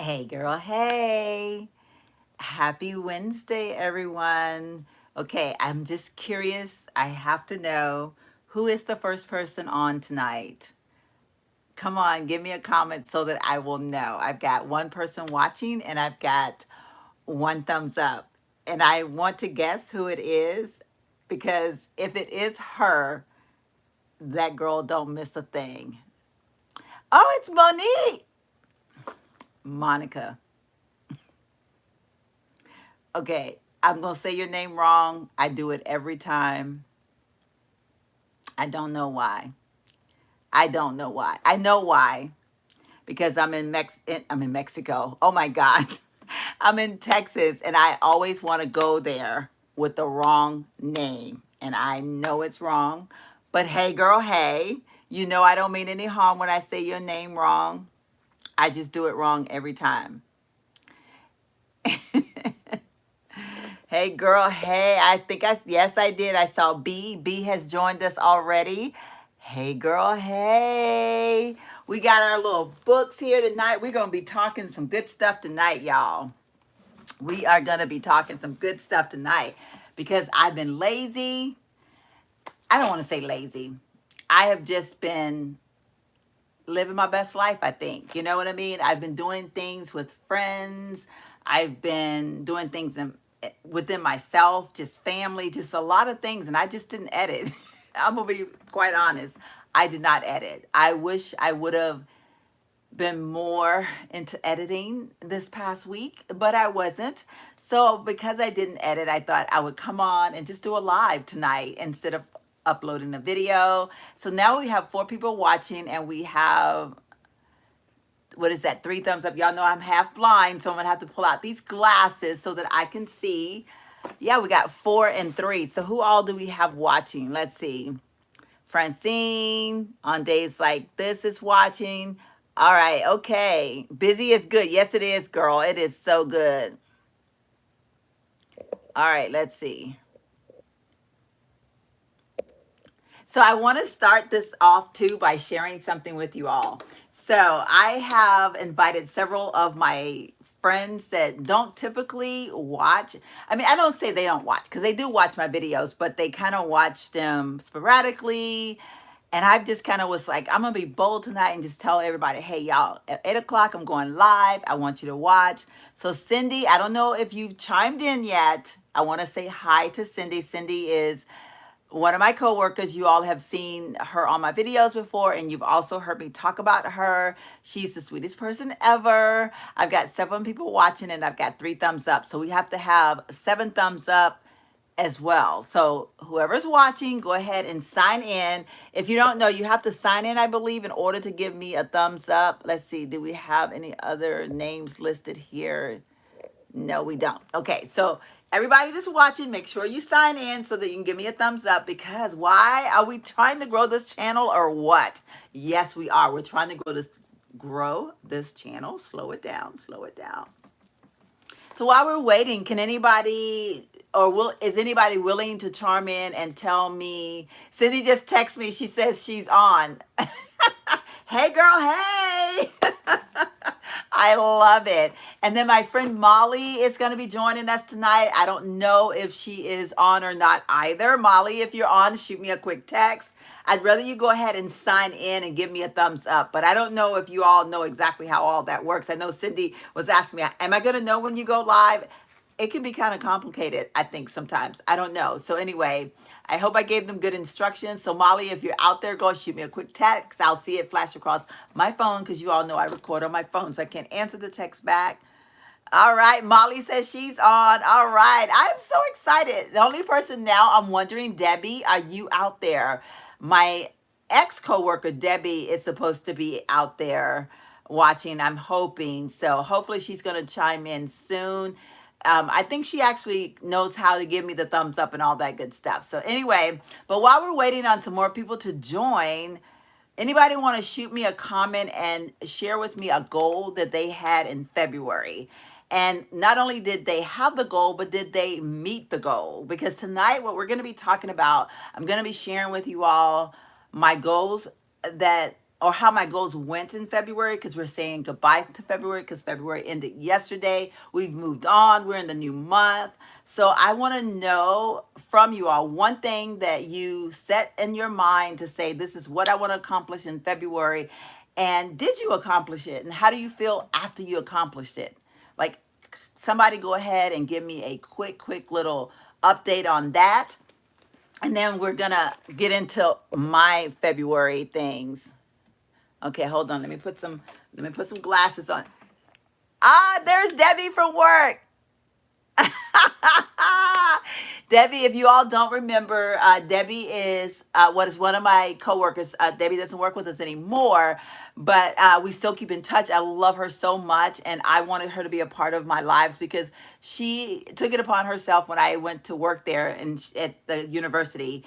Hey, girl, hey. Happy Wednesday, everyone. Okay, I'm just curious. I have to know who is the first person on tonight. Come on, give me a comment so that I will know. I've got one person watching and I've got one thumbs up. And I want to guess who it is because if it is her, that girl don't miss a thing. Oh, it's Monique. Monica. Okay, I'm going to say your name wrong. I do it every time. I don't know why. I don't know why. I know why because I'm in Mexico. Oh my God. I'm in Texas and I always want to go there with the wrong name. And I know it's wrong. But hey girl, hey, you know I don't mean any harm when I say your name wrong. I just do it wrong every time. Hey girl, hey, yes I did. I saw B. B has joined us already. Hey girl, hey. We got our little books here tonight. We're going to be talking some good stuff tonight, y'all. We are going to be talking some good stuff tonight because I've been lazy. I don't want to say lazy. I have just been living my best life, I think. You know what I mean? I've been doing things with friends. I've been doing things within myself, just family, just a lot of things. And I just didn't edit. I'm going to be quite honest. I did not edit. I wish I would have been more into editing this past week, but I wasn't. So because I didn't edit, I thought I would come on and just do a live tonight instead of uploading a video. So now we have 4 people watching and we have, what is that, 3 thumbs up. Y'all know I'm half blind, so I'm gonna have to pull out these glasses so that I can see. Yeah, we got 4 and 3. So who all do we have watching? Let's see. Francine on days like this is watching. All right, okay. Busy is good. Yes, it is, girl. It is so good. All right, let's see. So I want to start this off too by sharing something with you all. So I have invited several of my friends that don't typically watch. I mean, I don't say they don't watch because they do watch my videos, but they kind of watch them sporadically. And I just kind of was like, I'm going to be bold tonight and just tell everybody, hey, y'all, at 8 o'clock, I'm going live. I want you to watch. So Cindy, I don't know if you've chimed in yet. I want to say hi to Cindy. Cindy is one of my coworkers. You all have seen her on my videos before, and you've also heard me talk about her. She's the sweetest person ever. I've got 7 people watching, and I've got 3 thumbs up. So we have to have 7 thumbs up as well. So whoever's watching, go ahead and sign in. If you don't know, you have to sign in, I believe, in order to give me a thumbs up. Let's see. Do we have any other names listed here? No, we don't. Okay, so everybody that's watching, make sure you sign in so that you can give me a thumbs up, because why? Are we trying to grow this channel or what? Yes, we are. We're trying to grow this channel. Slow it down, slow it down. So while we're waiting, can anybody is anybody willing to chime in and tell me? Cindy just texted me. She says she's on. Hey girl, hey. I love it. And then my friend Molly is going to be joining us tonight. I don't know if she is on or not either. Molly, if you're on, shoot me a quick text. I'd rather you go ahead and sign in and give me a thumbs up. But I don't know if you all know exactly how all that works. I know Cindy was asking me, am I going to know when you go live? It can be kind of complicated, I think, sometimes. I don't know. So anyway, I hope I gave them good instructions. So Molly, if you're out there, go shoot me a quick text. I'll see it flash across my phone because you all know I record on my phone, so I can't answer the text back. All right, Molly says she's on. All right, I'm so excited. The only person now I'm wondering, Debbie, are you out there? My ex-coworker, Debbie, is supposed to be out there watching, I'm hoping. So hopefully she's going to chime in soon. I think she actually knows how to give me the thumbs up and all that good stuff. So anyway, but while we're waiting on some more people to join, anybody want to shoot me a comment and share with me a goal that they had in February? And not only did they have the goal, but did they meet the goal? Because tonight, what we're going to be talking about, I'm going to be sharing with you all my goals that or how my goals went in February, because we're saying goodbye to February because February ended yesterday. We've moved on. We're in the new month. So I want to know from you all one thing that you set in your mind to say, this is what I want to accomplish in February. And did you accomplish it? And how do you feel after you accomplished it? Like, somebody go ahead and give me a quick little update on that. And then we're going to get into my February things. Okay, hold on. Let me put some glasses on. Ah, there's Debbie from work. Debbie, if you all don't remember, Debbie is what is one of my coworkers. Debbie doesn't work with us anymore, but we still keep in touch. I love her so much, and I wanted her to be a part of my lives because she took it upon herself when I went to work there and at the university.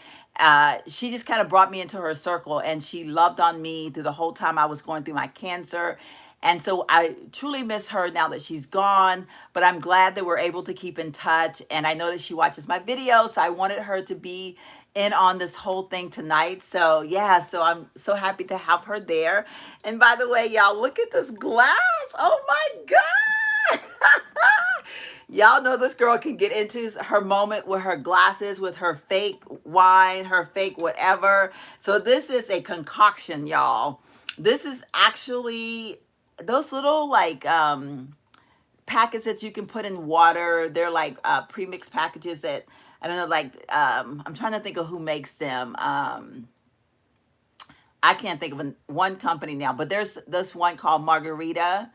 She just kind of brought me into her circle, and she loved on me through the whole time I was going through my cancer. And so I truly miss her now that she's gone, but I'm glad that we're able to keep in touch. And I know that she watches my videos, so I wanted her to be in on this whole thing tonight. So yeah, so I'm so happy to have her there. And by the way, y'all, look at this glass. Oh my God. Y'all know this girl can get into her moment with her glasses, with her fake wine, her fake whatever. So this is a concoction, y'all. This is actually those little like packets that you can put in water. They're like pre-mixed packages that I don't know, like I'm trying to think of who makes them. I can't think of one company now, but there's this one called Margarita,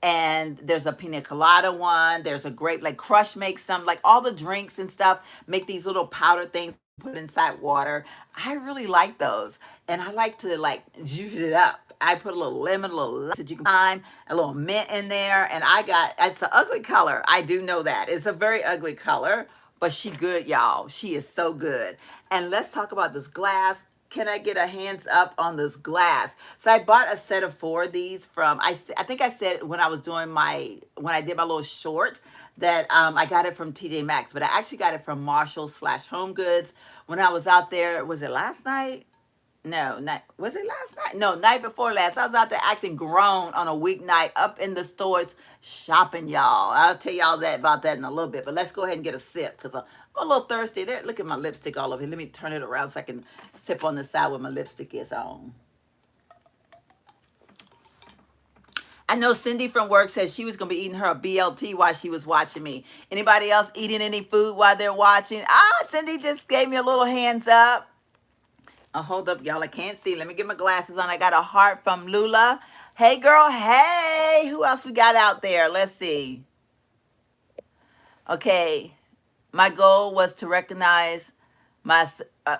and there's a pina colada one. There's a grape, like Crush makes some, like all the drinks and stuff make these little powder things put inside water. I really like those, and I like to like juice it up. I put a little lemon, a little that you can find, a little mint in there, and I got it's an ugly color. I do know that it's a very ugly color, but she good, y'all. She is so good. And let's talk about this glass. Can I get a hands up on this glass? So I bought a set of 4 of these from, I think I said when I was doing when I did my little short that I got it from TJ Maxx, but I actually got it from Marshall/Home Goods when I was out there. Was it last night? No, not was it last night? No, night before last. I was out there acting grown on a weeknight up in the stores shopping, y'all. I'll tell y'all about that in a little bit. But let's go ahead and get a sip because I'm a little thirsty. There, look at my lipstick all over here. Let me turn it around so I can sip on the side where my lipstick is on. I know Cindy from work said she was going to be eating her BLT while she was watching me. Anybody else eating any food while they're watching? Ah, Cindy just gave me a little hands up. Oh, hold up, y'all. I can't see. Let me get my glasses on. I got a heart from Lula. Hey, girl. Hey. Who else we got out there? Let's see. Okay. My goal was to recognize my,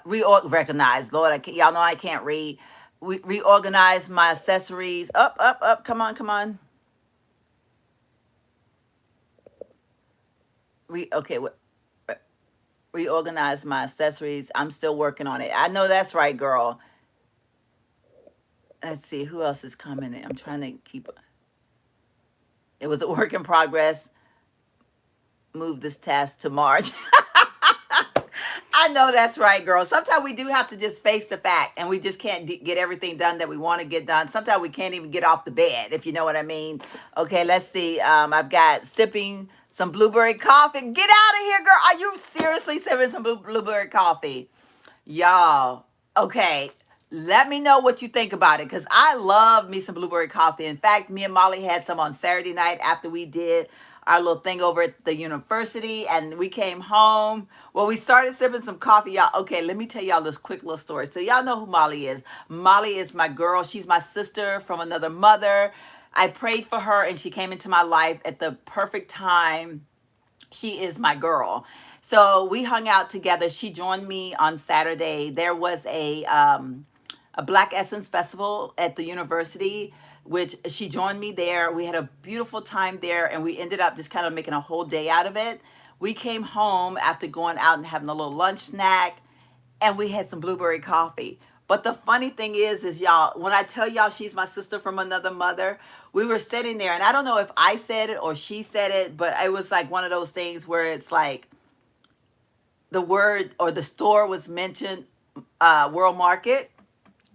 recognize, Lord, y'all know I can't read. Reorganize my accessories. Up. Come on. Okay. Reorganize my accessories. I'm still working on it. I know that's right, girl. Let's see who else is coming in. I'm trying to keep it was a work in progress. Move this task to March. I know that's right, girl. Sometimes we do have to just face the fact, and we just can't get everything done that we want to get done. Sometimes we can't even get off the bed, if you know what I mean. Okay, let's see. I've got sipping some blueberry coffee. Get out of here, girl. Are you seriously sipping some blueberry coffee? Y'all, okay, let me know what you think about it because I love me some blueberry coffee. In fact, me and Molly had some on Saturday night after we did our little thing over at the university, and we came home. Well, we started sipping some coffee, y'all. Okay, let me tell y'all this quick little story. So y'all know who Molly is. Molly is my girl. She's my sister from another mother. I prayed for her, and she came into my life at the perfect time. She is my girl. So we hung out together. She joined me on Saturday. There was a Black Essence Festival at the university, which she joined me there. We had a beautiful time there, and we ended up just kind of making a whole day out of it. We came home after going out and having a little lunch snack, and we had some blueberry coffee. But the funny thing is y'all, when I tell y'all she's my sister from another mother, we were sitting there, and I don't know if I said it or she said it, but it was like one of those things where it's like the word or the store was mentioned, World Market,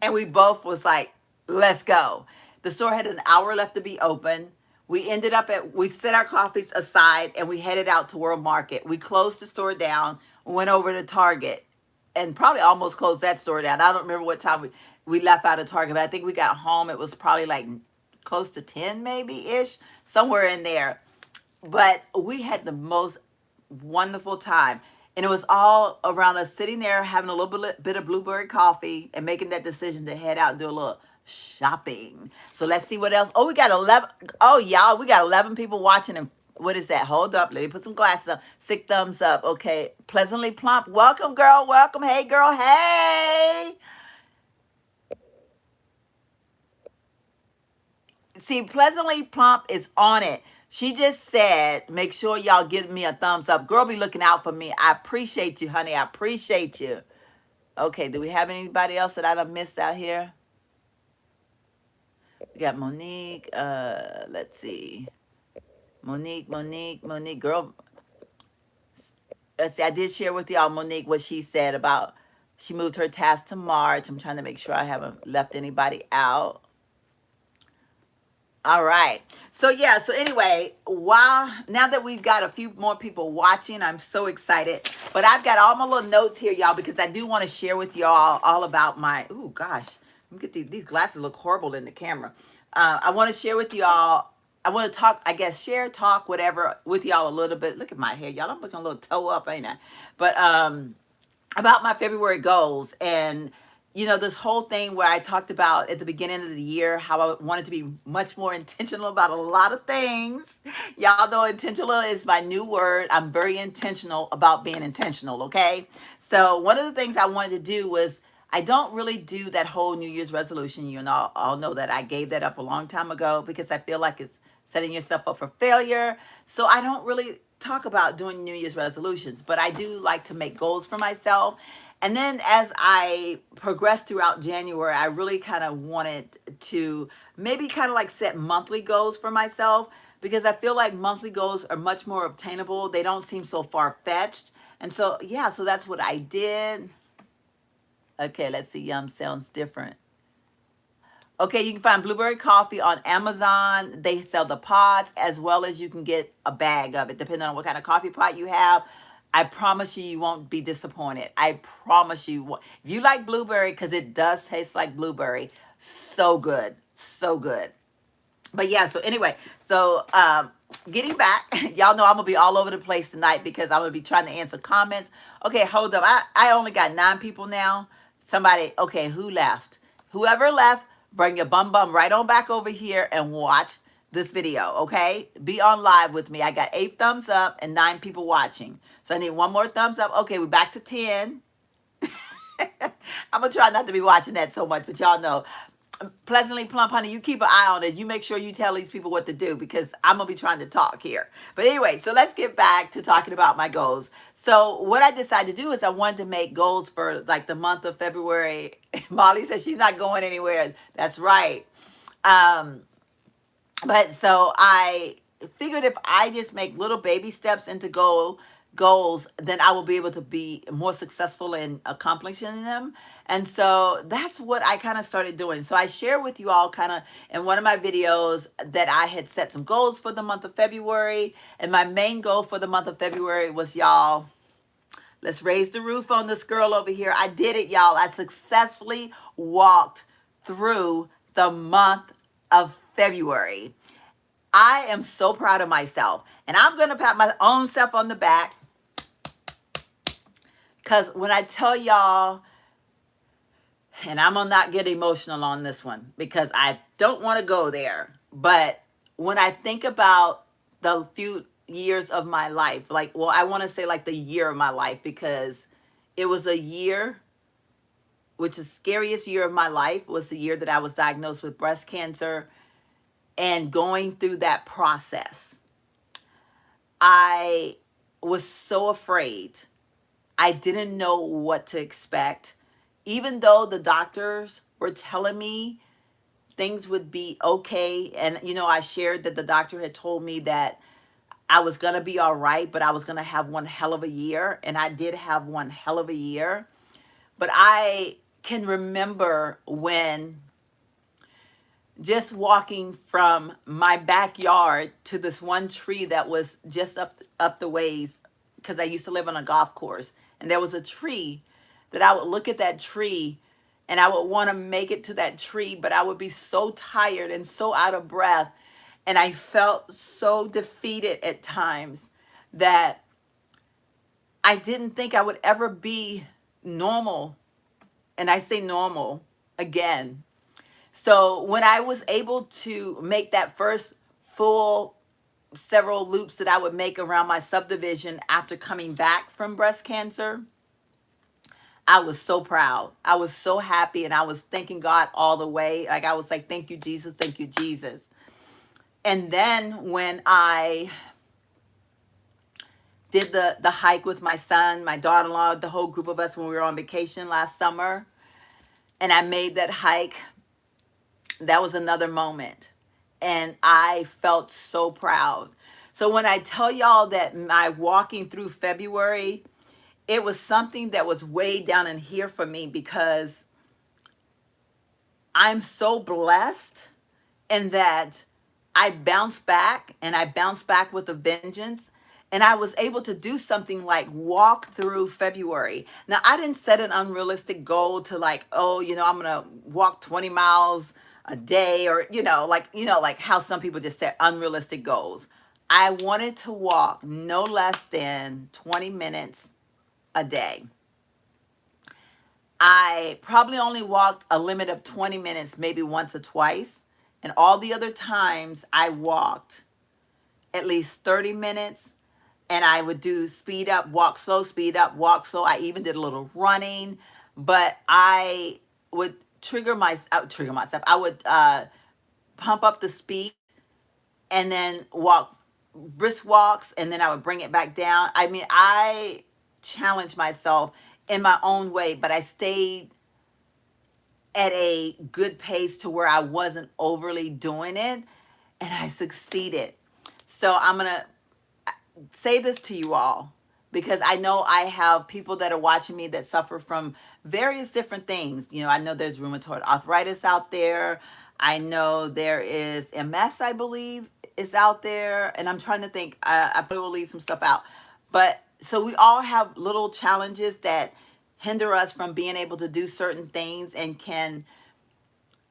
and we both was like, Let's go. The store had an hour left to be open. We set our coffees aside and we headed out to World Market. We closed the store down, went over to Target, and probably almost closed that store down. I don't remember what time we left out of Target, but I think we got home. It was probably like close to 10 maybe ish, somewhere in there. But we had the most wonderful time. And it was all around us sitting there having a little bit of blueberry coffee and making that decision to head out and do a little shopping. So let's see what else. Oh, we got 11. Oh, y'all, we got 11 people watching. And what is that? Hold up. Let me put some glasses up. 6 thumbs up. Okay. Pleasantly plump. Welcome, girl. Welcome. Hey, girl. Hey. See, Pleasantly Plump is on it. She just said, make sure y'all give me a thumbs up. Girl be looking out for me. I appreciate you, honey. I appreciate you. Okay, do we have anybody else that I done missed out here? We got Monique. Let's see. Monique. Girl, let's see. I did share with y'all, Monique, what she said about she moved her task to March. I'm trying to make sure I haven't left anybody out. All right. So yeah, so anyway, wow, now that we've got a few more people watching, I'm so excited. But I've got all my little notes here, y'all, because I do want to share with y'all all about my, oh gosh, let me get these glasses look horrible in the camera. I want to share with y'all, I want to talk, I guess, share, talk, whatever, with y'all a little bit. Look at my hair, y'all. I'm looking a little toe up, ain't I? But about my February goals and this whole thing where I talked about at the beginning of the year how I wanted to be much more intentional about a lot of things. Y'all know intentional is my new word. I'm very intentional about being intentional, okay? So one of the things I wanted to do was I don't really do that whole New Year's resolution. You know, all know that I gave that up a long time ago because I feel like it's setting yourself up for failure. So I don't really talk about doing New Year's resolutions, but I do like to make goals for myself. And then as I progressed throughout January, I really kind of wanted to maybe kind of like set monthly goals for myself because I feel like monthly goals are much more obtainable. They don't seem so far fetched. And so, yeah, so that's what I did. Okay, let's see. Yum sounds different. Okay, you can find Blueberry Coffee on Amazon. They sell the pods as well as you can get a bag of it, depending on what kind of coffee pot you have. I promise you, you won't be disappointed. I promise you. If you like blueberry, because it does taste like blueberry, so good. So good. But yeah, so anyway, so getting back, y'all know I'm gonna be all over the place tonight because I'm gonna be trying to answer comments. Okay, hold up. I only got 9 people now. Somebody, okay, who left? Whoever left, bring your bum right on back over here and watch this video, okay? Be on live with me. I got 8 thumbs up and 9 people watching. So I need one more thumbs up. Okay, we're back to 10. I'm gonna try not to be watching that so much, but y'all know. Pleasantly Plump, honey, you keep an eye on it. You make sure you tell these people what to do because I'm going to be trying to talk here. But anyway, so let's get back to talking about my goals. So what I decided to do is I wanted to make goals for like the month of February. Molly says she's not going anywhere. That's right. Um, but so I figured if I just make little baby steps into goals, then I will be able to be more successful in accomplishing them. And so that's what I kind of started doing. So I share with you all kind of in one of my videos that I had set some goals for the month of February. And my main goal for the month of February was, y'all, let's raise the roof on this girl over here. I did it, y'all. I successfully walked through the month of February. I am so proud of myself. And I'm going to pat my own self on the back. Because when I tell y'all, and I'm going to not get emotional on this one because I don't want to go there. But when I think about the few years of my life, like, well, I want to say like the year of my life because it was a year, which is the scariest year of my life, was the year that I was diagnosed with breast cancer. And going through that process, I was so afraid. I didn't know what to expect. Even though the doctors were telling me things would be okay. And, I shared that the doctor had told me that I was going to be all right, but I was going to have one hell of a year. And I did have one hell of a year. But I can remember when just walking from my backyard to this one tree that was just up the ways, because I used to live on a golf course, and there was a tree that I would look at that tree, and I would want to make it to that tree, but I would be so tired and so out of breath, and I felt so defeated at times that I didn't think I would ever be normal. And I say normal again. So when I was able to make that first full several loops that I would make around my subdivision after coming back from breast cancer, I was so proud. I was so happy, and I was thanking God all the way. Like, I was like, thank you, Jesus. Thank you, Jesus. And then when I did the hike with my son, my daughter-in-law, the whole group of us when we were on vacation last summer, and I made that hike, that was another moment. And I felt so proud. So when I tell y'all that my walking through February, it was something that was way down in here for me, because I'm so blessed in that I bounced back, and I bounced back with a vengeance. And I was able to do something like walk through February. Now, I didn't set an unrealistic goal to, like, oh, I'm going to walk 20 miles a day, or, like how some people just set unrealistic goals. I wanted to walk no less than 20 minutes a day. I probably only walked a limit of 20 minutes, maybe once or twice. And all the other times I walked at least 30 minutes, and I would do speed up, walk slow, speed up, walk slow. I even did a little running, but I would trigger myself. I would pump up the speed, and then walk brisk walks, and then I would bring it back down. I mean, I challenged myself in my own way, but I stayed at a good pace to where I wasn't overly doing it, and I succeeded. So I'm going to say this to you all, because I know I have people that are watching me that suffer from various different things. I know there's rheumatoid arthritis out there. I know there is MS, I believe, is out there. And I'm trying to think, I probably will leave some stuff out. But so we all have little challenges that hinder us from being able to do certain things, and can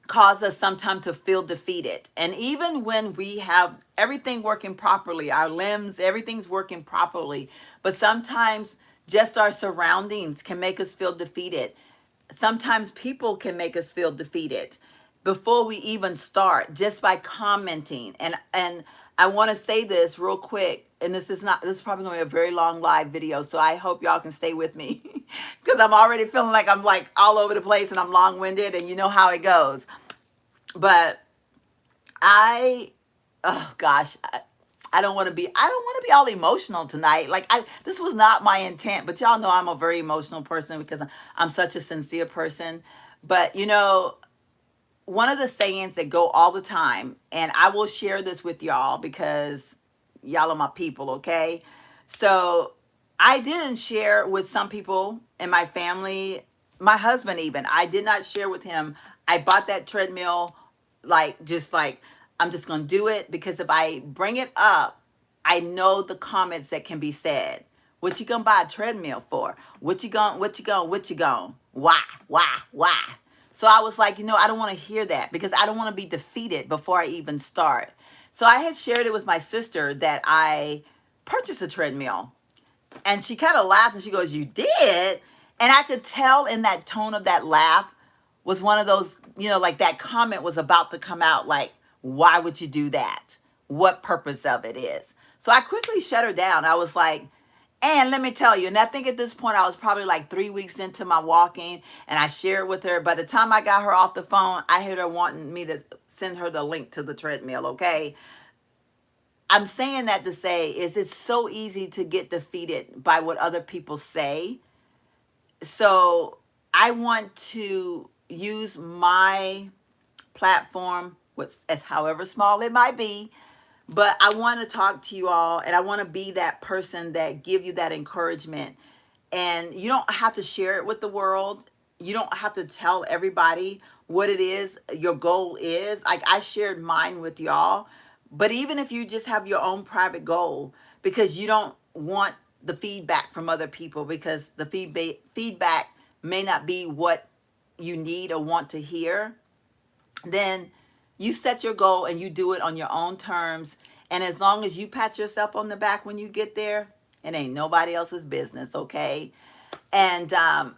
cause us sometimes to feel defeated. And even when we have everything working properly, our limbs, everything's working properly, but sometimes just our surroundings can make us feel defeated. Sometimes people can make us feel defeated before we even start, just by commenting. And I want to say this real quick, and this is probably going to be a very long live video, so I hope y'all can stay with me because I'm already feeling like I'm like all over the place, and I'm long-winded, and you know how it goes. But oh gosh, I don't want to be all emotional tonight. Like, this was not my intent, but y'all know I'm a very emotional person because I'm such a sincere person. But one of the sayings that go all the time, and I will share this with y'all because y'all are my people, okay? So I didn't share with some people in my family, my husband even. I did not share with him. I bought that treadmill like I'm just going to do it, because if I bring it up, I know the comments that can be said. What you going to buy a treadmill for? What you going? Why? So I was like, I don't want to hear that, because I don't want to be defeated before I even start. So I had shared it with my sister that I purchased a treadmill. And she kind of laughed, and she goes, "You did?" And I could tell in that tone of that laugh was one of those, like that comment was about to come out, like, why would you do that? What purpose of it is? So I quickly shut her down. I was like, and let me tell you, and I think at this point I was probably like 3 weeks into my walking, and I shared with her. By the time I got her off the phone, I had her wanting me to send her the link to the treadmill, okay? I'm saying that to say is it's so easy to get defeated by what other people say. So I want to use my platform, as however small it might be, but I want to talk to you all, and I want to be that person that give you that encouragement. And you don't have to share it with the world. You don't have to tell everybody what it is your goal is. Like I shared mine with y'all, but even if you just have your own private goal, because you don't want the feedback from other people, because the feedback may not be what you need or want to hear, then you set your goal and you do it on your own terms. And as long as you pat yourself on the back when you get there, it ain't nobody else's business, okay? And I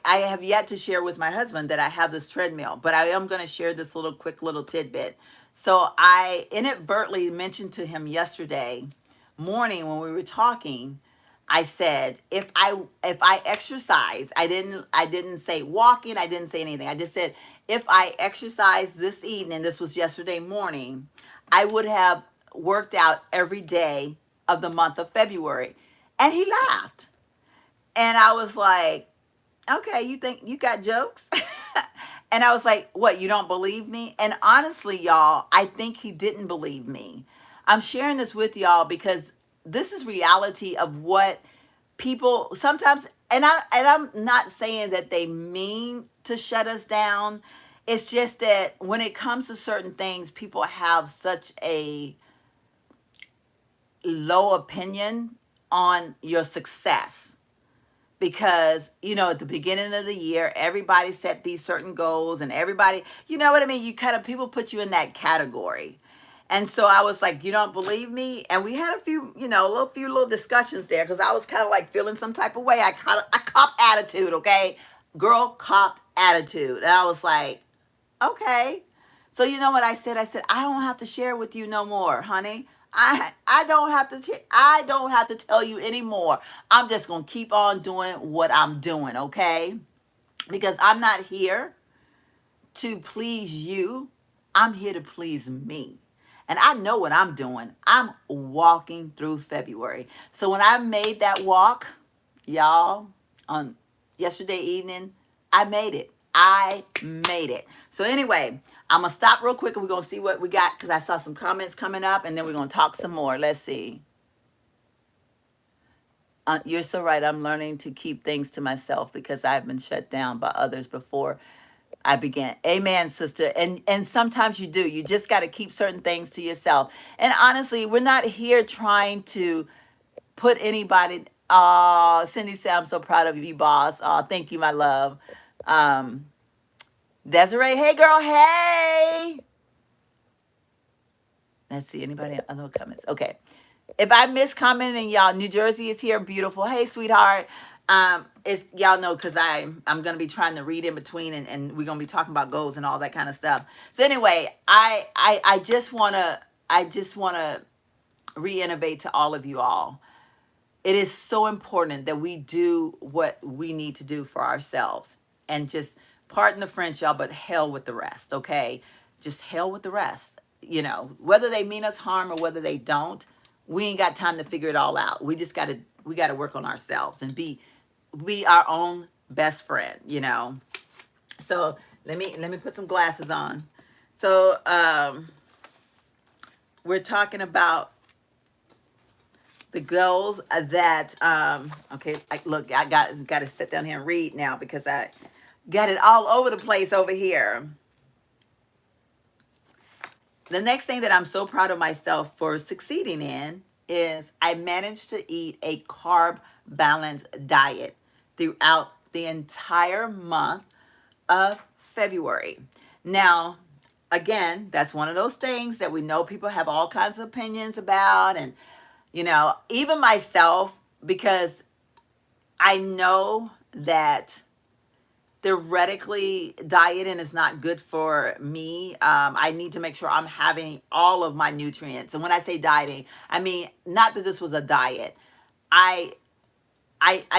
have yet to share with my husband that I have this treadmill, but I am going to share this little quick little tidbit. So I inadvertently mentioned to him yesterday morning when we were talking. I said if I exercise, I didn't say walking, I didn't say anything. I just said if I exercise this evening, this was yesterday morning, I would have worked out every day of the month of February. And he laughed. And I was like, okay, you think you got jokes? And I was like, what, you don't believe me? And honestly, y'all, I think he didn't believe me. I'm sharing this with y'all because this is reality of what people sometimes, and I'm not saying that they mean to shut us down. It's just that when it comes to certain things, people have such a low opinion on your success, because at the beginning of the year everybody set these certain goals, and everybody, you know what I mean, you kind of, people put you in that category. And so I was like, you don't believe me? And we had a few, a few little discussions there, because I was kind of like feeling some type of way. I copped attitude, okay? Girl copped attitude. And I was like, okay. So you know what I said? I said, I don't have to share with you no more, honey. I don't have to tell you anymore. I'm just going to keep on doing what I'm doing, okay? Because I'm not here to please you. I'm here to please me. And I know what I'm doing. I'm walking through February. So when I made that walk, y'all, on yesterday evening, I made it. I made it. So anyway, I'm going to stop real quick and we're going to see what we got, because I saw some comments coming up, and then we're going to talk some more. Let's see. You're so right. I'm learning to keep things to myself because I've been shut down by others before I began. Amen, sister. And sometimes you do. You just got to keep certain things to yourself. And honestly, we're not here trying to put anybody. Cindy said, I'm so proud of you, boss. Thank you, my love. Desiree, hey girl, hey. Let's see, anybody other comments? Okay. If I miss commenting, y'all, New Jersey is here, beautiful. Hey, sweetheart. It's y'all know, because I'm gonna be trying to read in between, and we're gonna be talking about goals and all that kind of stuff. So anyway, I just wanna re-innovate to all of you all. It is so important that we do what we need to do for ourselves, and just, pardon the French, y'all, but hell with the rest, okay? Just hell with the rest. Whether they mean us harm or whether they don't, we ain't got time to figure it all out. We gotta work on ourselves and be our own best friend. So let me put some glasses on. So we're talking about the goals that okay, look, I got to sit down here and read now, because I got it all over the place over here. The next thing that I'm so proud of myself for succeeding in is I managed to eat a carb balanced diet throughout the entire month of February. Now, again, that's one of those things that we know people have all kinds of opinions about. And, even myself, because I know that theoretically dieting is not good for me. I need to make sure I'm having all of my nutrients. And when I say dieting, I mean, not that this was a diet. I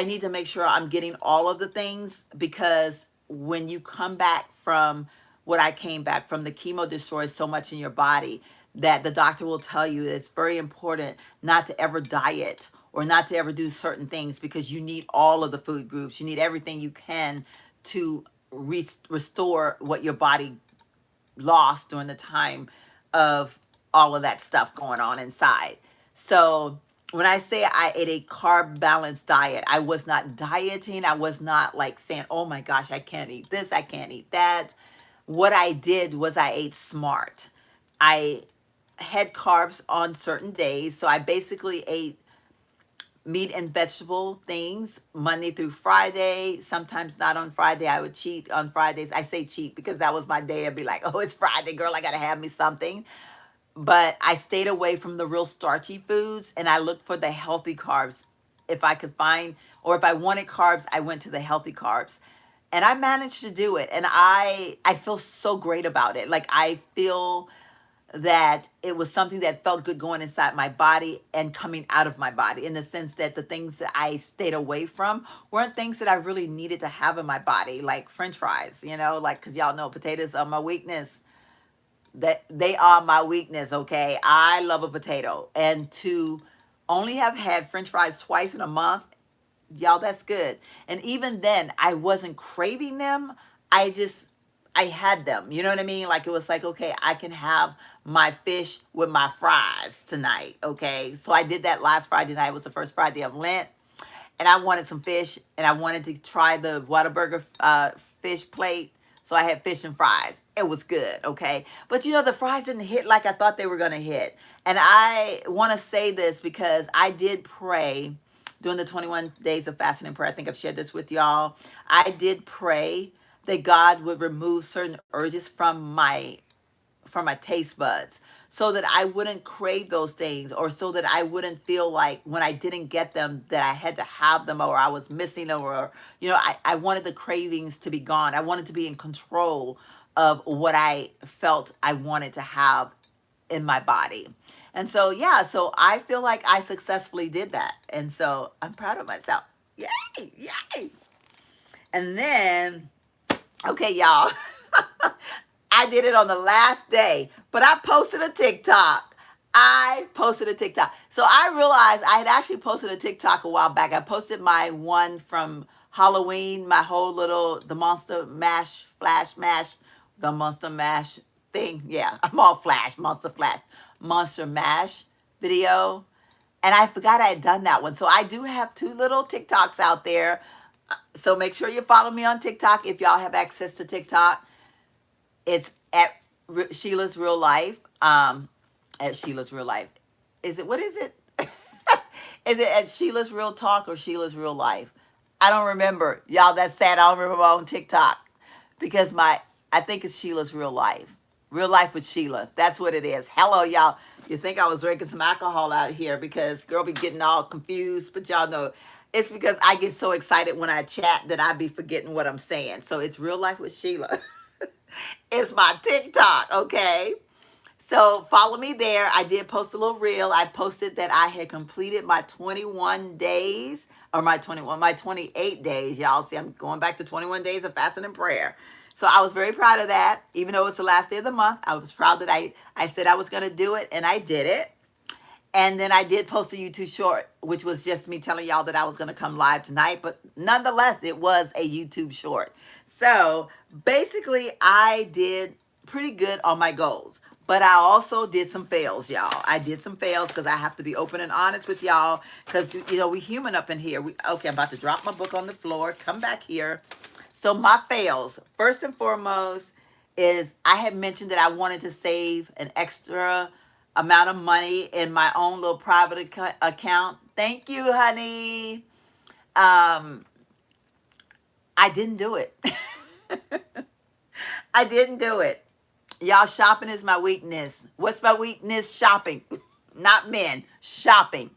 need to make sure I'm getting all of the things, because when you come back from what I came back from, the chemo destroys so much in your body that the doctor will tell you that it's very important not to ever diet or not to ever do certain things, because you need all of the food groups. You need everything you can to restore what your body lost during the time of all of that stuff going on inside. So when I say I ate a carb balanced diet, I was not dieting. I was not like saying, oh my gosh, I can't eat this, I can't eat that. What I did was I ate smart. I had carbs on certain days. So I basically ate meat and vegetable things Monday through Friday. Sometimes not on Friday. I would cheat on Fridays. I say cheat because that was my day. I'd be like, oh, it's Friday, girl. I got to have me something. But I stayed away from the real starchy foods and I looked for the healthy carbs if I could find, or if I wanted carbs, I went to the healthy carbs. And I managed to do it. And I feel so great about it. Like I feel that it was something that felt good going inside my body and coming out of my body, in the sense that the things that I stayed away from weren't things that I really needed to have in my body, like French fries, like, because y'all know potatoes are my weakness. That they are my weakness, okay? I love a potato. And to only have had French fries twice in a month, y'all, that's good. And even then, I wasn't craving them. I just, I had them. You know what I mean? Like, it was like, okay, I can have my fish with my fries tonight, okay? So I did that last Friday night. It was the first Friday of Lent. And I wanted some fish, and I wanted to try the Whataburger fish plate. So I had fish and fries. It was good, okay? But the fries didn't hit like I thought they were going to hit. And I want to say this because I did pray during the 21 days of fasting and prayer. I think I've shared this with y'all. I did pray that God would remove certain urges from my taste buds, so that I wouldn't crave those things, or so that I wouldn't feel like when I didn't get them that I had to have them, or I was missing them, or I wanted the cravings to be gone. I wanted to be in control of what I felt I wanted to have in my body. And so yeah, so I feel like I successfully did that. And so I'm proud of myself. Yay, yay. And then, okay, y'all. I did it on the last day, but I posted a TikTok. I posted a TikTok. So I realized I had actually posted a TikTok a while back. I posted my one from Halloween, my whole little, the Monster Mash, Flash Mash, the Monster Mash thing. Yeah, I'm all Flash, Monster Mash video. And I forgot I had done that one. So I do have two little TikToks out there. So make sure you follow me on TikTok if y'all have access to TikTok. It's at Sheila's Real Life. At Sheila's Real Life. Is it, what is it? Is it at Sheila's Real Talk or Sheila's Real Life? I don't remember. Y'all, that's sad. I don't remember my own TikTok. Because I think it's Sheila's Real Life. Real Life with Sheila. That's what it is. Hello, y'all. You think I was drinking some alcohol out here because girl be getting all confused. But y'all know it's because I get so excited when I chat that I be forgetting what I'm saying. So it's Real Life with Sheila. It's my TikTok, okay? So follow me there. I did post a little reel. I posted that I had completed my 21 days, or my 28 days. Y'all see, I'm going back to 21 days of fasting and prayer. So I was very proud of that. Even though it's the last day of the month, I was proud that I said I was going to do it, and I did it. And then I did post a YouTube short, which was just me telling y'all that I was going to come live tonight. But nonetheless, it was a YouTube short. So basically, I did pretty good on my goals. But I also did some fails, y'all. I did some fails because I have to be open and honest with y'all. Because, we human up in here. Okay, I'm about to drop my book on the floor. Come back here. So my fails, first and foremost, is I had mentioned that I wanted to save an extra amount of money in my own little private account. Thank you, honey. I didn't do it. I didn't do it. Y'all, shopping is my weakness. What's my weakness? Shopping. Not men. Shopping.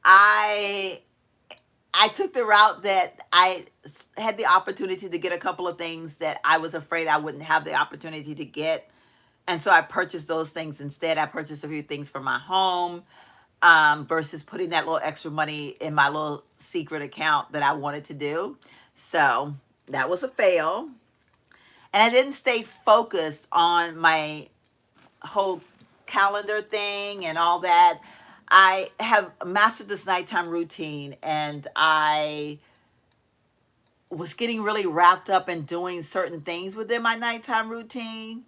I took the route that I had the opportunity to get a couple of things that I was afraid I wouldn't have the opportunity to get. And so I purchased those things instead. I purchased a few things for my home, versus putting that little extra money in my little secret account that I wanted to do. So that was a fail. And I didn't stay focused on my whole calendar thing and all that. I have mastered this nighttime routine, and I was getting really wrapped up in doing certain things within my nighttime routine,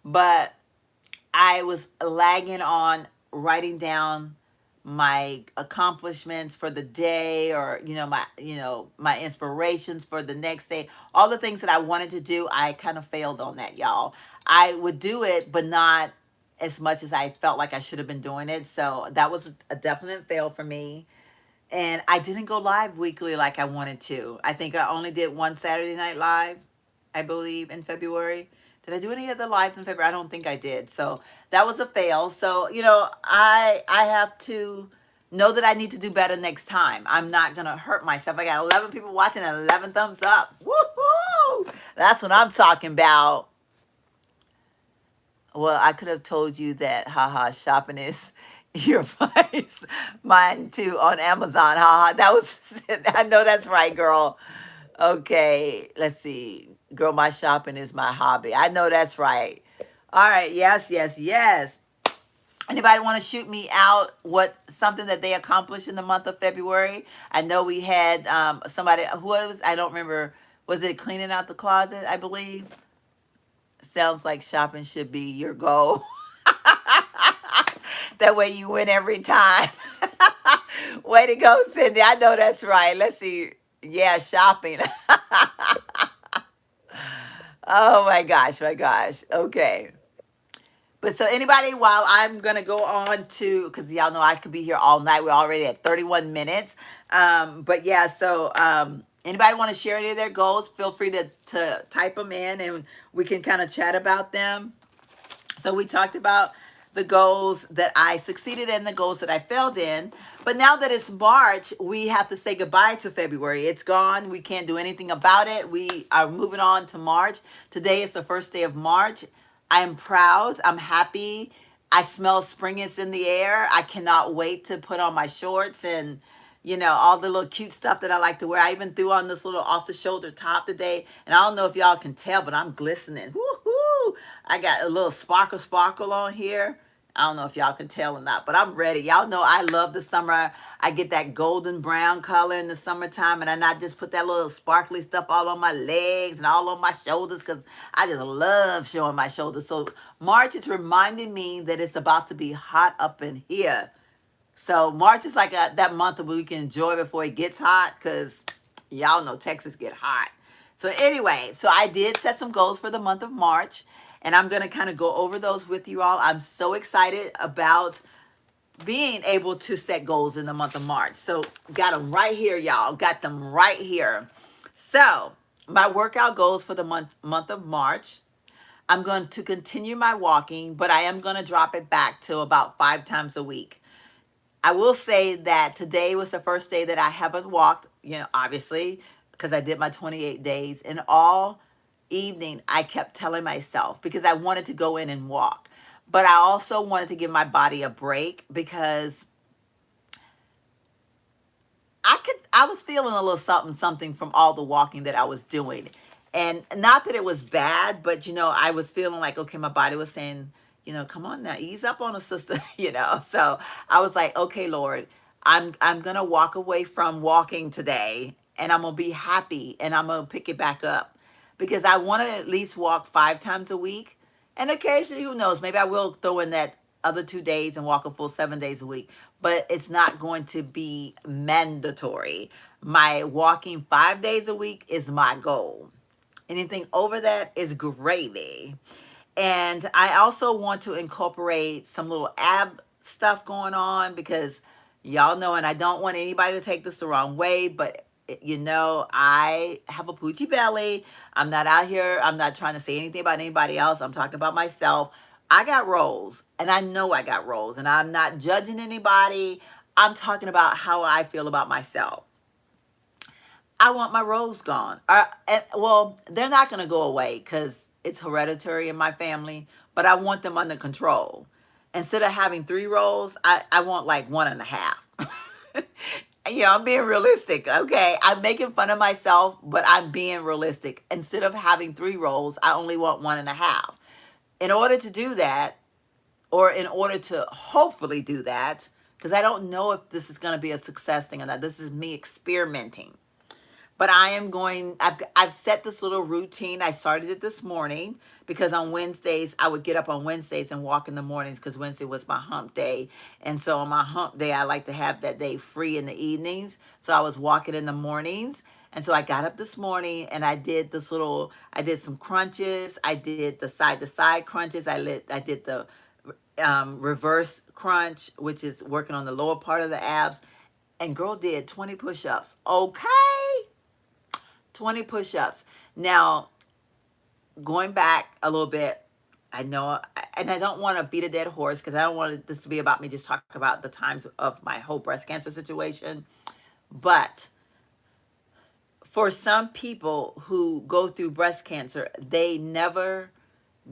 but I was lagging on writing down my accomplishments for the day, or my inspirations for the next day, all the things that I wanted to do, I kind of failed on that, y'all. I would do it, but not as much as I felt like I should have been doing it. So that was a definite fail for me. And I didn't go live weekly like I wanted to. I think I only did one Saturday Night Live, I believe, in February. Did I do any other lives in February? I don't think I did. So that was a fail. So, I have to know that I need to do better next time. I'm not going to hurt myself. I got 11 people watching and 11 thumbs up. Woohoo! That's what I'm talking about. Well, I could have told you that, haha, shopping is your vice. Mine too on Amazon, haha. That was, I know that's right, girl. Okay, let's see. Girl, my shopping is my hobby. I know that's right. All right, yes, yes, yes. Anybody want to shoot me out something that they accomplished in the month of February? I know we had somebody who was, I don't remember, was it cleaning out the closet, I believe? Sounds like shopping should be your goal. That way you win every time. Way to go, Cindy. I know that's right. Let's see. Yeah, shopping. Oh my gosh, my gosh. Okay. But so anybody, while I'm gonna go on to, because y'all know I could be here all night. We're already at 31 minutes. But yeah, so anybody want to share any of their goals? Feel free to type them in, and we can kind of chat about them. So we talked about the goals that I succeeded in, the goals that I failed in. But now that it's March, we have to say goodbye to February. It's gone. We can't do anything about it. We are moving on to March. Today is the first day of March. I am proud. I'm happy. I smell spring is in the air. I cannot wait to put on my shorts and all the little cute stuff that I like to wear. I even threw on this little off-the-shoulder top today. And I don't know if y'all can tell, but I'm glistening. Woohoo! I got a little sparkle on here. I don't know if y'all can tell or not, but I'm ready. Y'all know I love the summer. I get that golden brown color in the summertime, and I not just put that little sparkly stuff all on my legs and all on my shoulders, because I just love showing my shoulders. So March is reminding me that it's about to be hot up in here. So March is like that month that we can enjoy before it gets hot, because y'all know Texas get hot. So anyway, so I did set some goals for the month of March, and I'm going to kind of go over those with you all. I'm so excited about being able to set goals in the month of March. So got them right here, y'all. Got them right here. So my workout goals for the month of March. I'm going to continue my walking, but I am going to drop it back to about 5 times a week. I will say that today was the first day that I haven't walked, obviously, because I did my 28 days. And all evening, I kept telling myself, because I wanted to go in and walk. But I also wanted to give my body a break, because I was feeling a little something from all the walking that I was doing. And not that it was bad, but, I was feeling like, okay, my body was saying, come on now, ease up on a sister, So I was like, okay, Lord, I'm going to walk away from walking today, and I'm going to be happy, and I'm going to pick it back up, because I want to at least walk 5 times a week. And occasionally, who knows, maybe I will throw in that other 2 days and walk a full 7 days a week, but it's not going to be mandatory. My walking 5 days a week is my goal. Anything over that is gravy. And I also want to incorporate some little ab stuff going on, because y'all know, and I don't want anybody to take this the wrong way, but I have a poochie belly. I'm not out here. I'm not trying to say anything about anybody else. I'm talking about myself. I got rolls, and I know I got rolls, and I'm not judging anybody. I'm talking about how I feel about myself. I want my rolls gone. Well, they're not going to go away, because it's hereditary in my family, but I want them under control. Instead of having 3 rolls, I want like 1.5. I'm being realistic, okay? I'm making fun of myself, but I'm being realistic. Instead of having 3 rolls, I only want 1.5. In order to do that, or in order to hopefully do that, because I don't know if this is going to be a success thing or not. This is me experimenting. But I am going, I've set this little routine. I started it this morning because on Wednesdays, I would get up on Wednesdays and walk in the mornings because Wednesday was my hump day. And so on my hump day, I like to have that day free in the evenings. So I was walking in the mornings. And so I got up this morning and I did some crunches. I did the side to side crunches. I did the reverse crunch, which is working on the lower part of the abs. And girl did 20 push-ups. Okay. 20 push-ups. Now, going back a little bit, I know, and I don't want to beat a dead horse because I don't want this to be about me just talking about the times of my whole breast cancer situation. But for some people who go through breast cancer, they never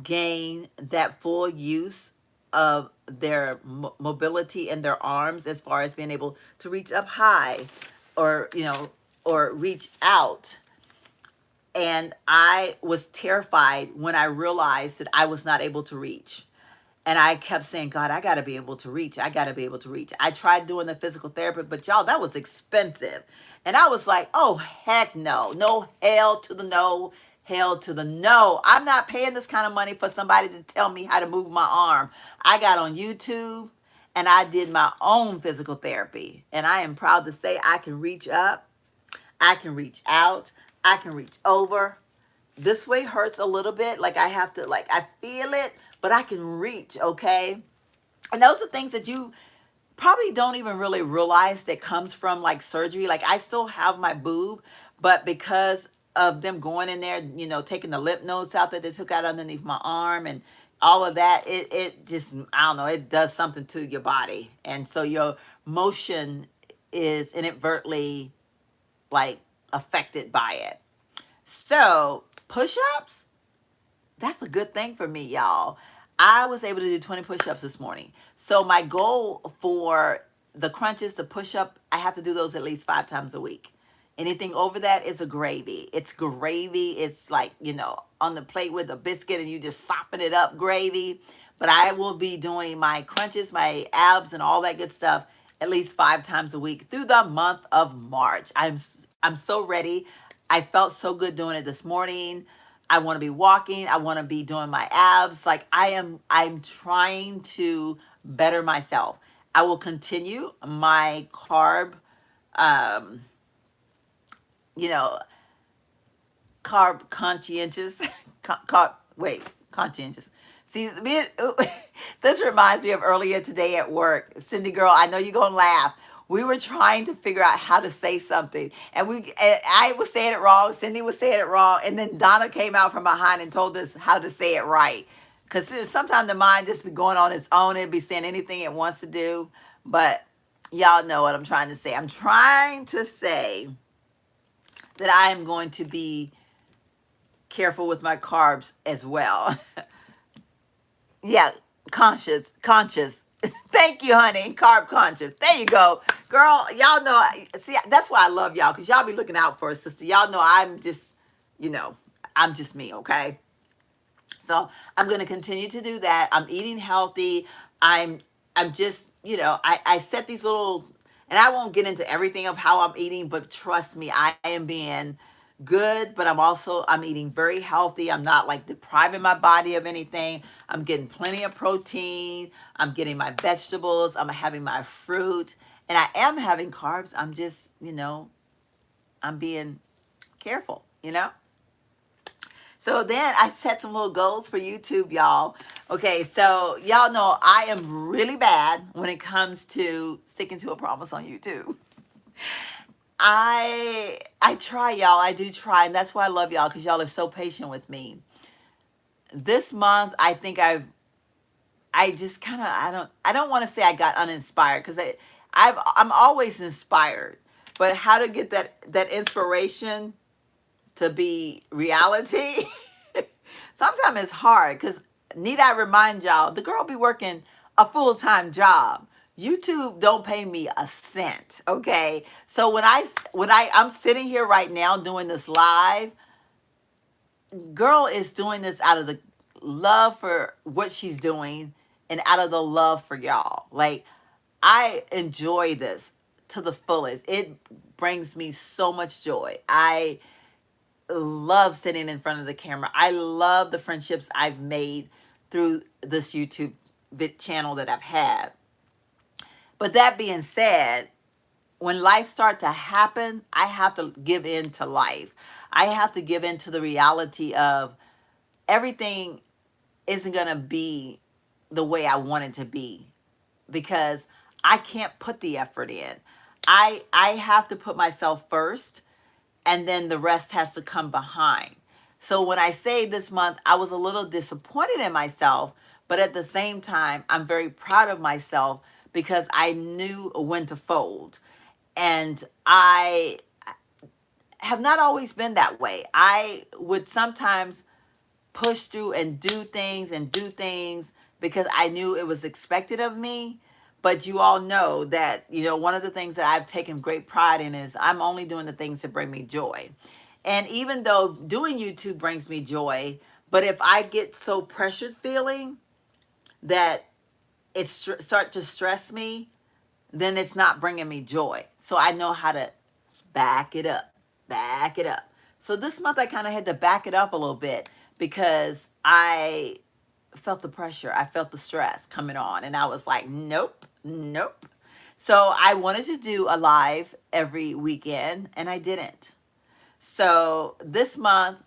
gain that full use of their mobility in their arms as far as being able to reach up high or, or reach out. And I was terrified when I realized that I was not able to reach. And I kept saying, God, I got to be able to reach. I got to be able to reach. I tried doing the physical therapy, but y'all, that was expensive. And I was like, oh, heck no. No, hell to the no. Hell to the no. I'm not paying this kind of money for somebody to tell me how to move my arm. I got on YouTube and I did my own physical therapy. And I am proud to say I can reach up. I can reach out. I can reach over. This way hurts a little bit. Like I have to, like I feel it, but I can reach, okay? And those are things that you probably don't even really realize that comes from like surgery. Like I still have my boob, but because of them going in there, taking the lymph nodes out that they took out underneath my arm and all of that, it just, I don't know, it does something to your body. And so your motion is inadvertently like affected by it. So push-ups, that's a good thing for me, y'all. I was able to do 20 push-ups this morning. So my goal for the crunches, the push-up, I have to do those at least 5 times a week. Anything over that is a gravy. It's gravy. It's like, on the plate with a biscuit and you just sopping it up gravy. But I will be doing my crunches, my abs, and all that good stuff at least 5 times a week through the month of March. I'm so ready. I felt so good doing it this morning. I want to be walking. I want to be doing my abs. Like I'm trying to better myself. I will continue my um, you know, carb conscientious, conscientious. See, this reminds me of earlier today at work. Cindy girl, I know you're going to laugh. We were trying to figure out how to say something. And I was saying it wrong. Cindy was saying it wrong. And then Donna came out from behind and told us how to say it right. Because sometimes the mind just be going on its own. It'd be saying anything it wants to do. But y'all know what I'm trying to say. I'm trying to say that I am going to be careful with my carbs as well. Yeah, conscious. Thank you, honey. Carb conscious. There you go. Girl, y'all know, see, that's why I love y'all, because y'all be looking out for us, sister. Y'all know I'm just me, okay? So I'm going to continue to do that. I'm eating healthy. I'm just, I set these little, and I won't get into everything of how I'm eating, but trust me, I am being good, but I'm eating very healthy. I'm not like depriving my body of anything. I'm getting plenty of protein. I'm getting my vegetables. I'm having my fruit, and I am having carbs. I'm just, I'm being careful. So then I set some little goals for YouTube, y'all. Okay, so y'all know I am really bad when it comes to sticking to a promise on YouTube. I try, y'all. I do try, and that's why I love y'all, because y'all are so patient with me. This month, I think I just kind of, I don't want to say I got uninspired, because I'm always inspired, but how to get that inspiration to be reality, sometimes it's hard, because need I remind y'all, the girl be working a full-time job. YouTube don't pay me a cent, okay? So when I'm sitting here right now doing this live, girl is doing this out of the love for what she's doing and out of the love for y'all. Like, I enjoy this to the fullest. It brings me so much joy. I love sitting in front of the camera. I love the friendships I've made through this YouTube channel that I've had. But that being said, when life starts to happen, I have to give in to life. I have to give in to the reality of everything isn't going to be the way I want it to be, because I can't put the effort in. I have to put myself first, and then the rest has to come behind. So when I say this month, I was a little disappointed in myself, but at the same time, I'm very proud of myself because I knew when to fold. And I have not always been that way. I would sometimes push through and do things because I knew it was expected of me. But you all know that, one of the things that I've taken great pride in is I'm only doing the things that bring me joy. And even though doing YouTube brings me joy, but if I get so pressured feeling that it start to stress me, then it's not bringing me joy. So I know how to back it up, back it up. So this month I kind of had to back it up a little bit because I felt the pressure. I felt the stress coming on, and I was like, nope, nope. So I wanted to do a live every weekend, and I didn't. So this month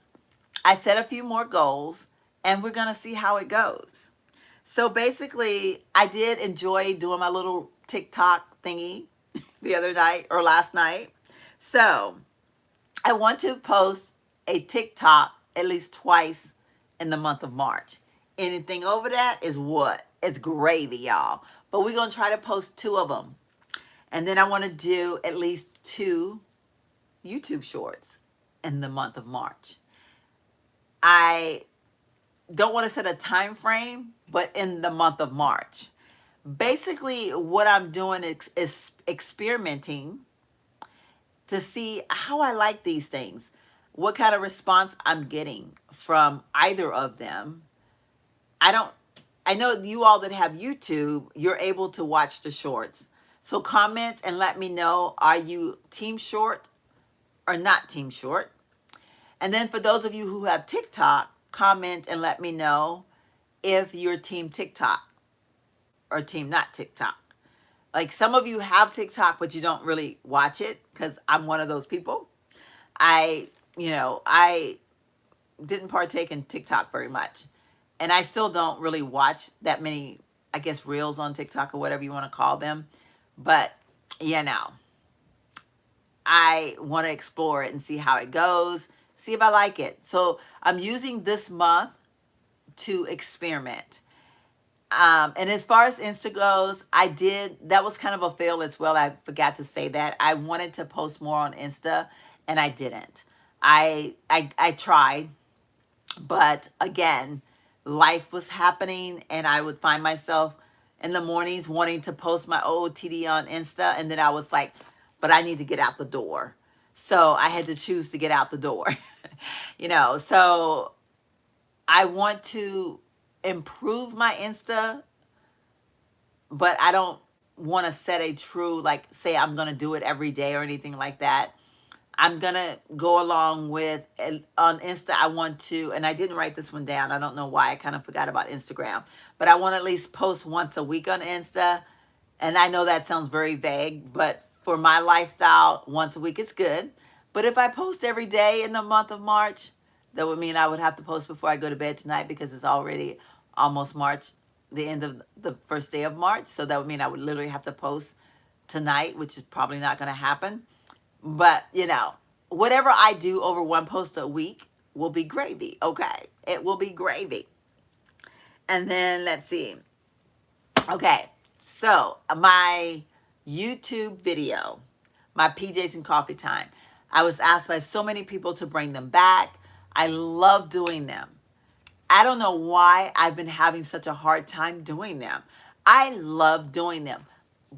I set a few more goals, and we're going to see how it goes. So basically, I did enjoy doing my little TikTok thingy the other night or last night. So I want to post a TikTok at least twice in the month of March. Anything over that is what? It's gravy, y'all. But we're going to try to post 2 of them. And then I want to do at least 2 YouTube shorts in the month of March. I don't want to set a time frame, but in the month of March. Basically, what I'm doing is experimenting to see how I like these things, what kind of response I'm getting from either of them. I know you all that have YouTube, you're able to watch the shorts. So comment and let me know, are you team short or not team short? And then for those of you who have TikTok, comment and let me know if you're team TikTok or team not TikTok. Like some of you have TikTok, but you don't really watch it, because I'm one of those people. I didn't partake in TikTok very much. And I still don't really watch that many, I guess, reels on TikTok or whatever you want to call them. But, I want to explore it and see how it goes, see if I like it. So I'm using this month to experiment. And as far as Insta goes, that was kind of a fail as well. I forgot to say that. I wanted to post more on Insta, and I didn't. I tried, but again, life was happening, and I would find myself in the mornings wanting to post my OOTD on Insta, and then I was like, but I need to get out the door. So I had to choose to get out the door. So I want to improve my Insta, but I don't want to set a true, say I'm going to do it every day or anything like that. I'm going to go along with, on Insta, I want to, and I didn't write this one down. I don't know why. I kind of forgot about Instagram. But I want to at least post once a week on Insta. And I know that sounds very vague, but for my lifestyle, once a week is good. But if I post every day in the month of March, that would mean I would have to post before I go to bed tonight, because it's already almost March, the end of the first day of March. So that would mean I would literally have to post tonight, which is probably not going to happen. But, whatever I do over one post a week will be gravy, okay? It will be gravy. And then, let's see. Okay, so my YouTube video, my PJs and coffee time, I was asked by so many people to bring them back. I love doing them. I don't know why I've been having such a hard time doing them. I love doing them.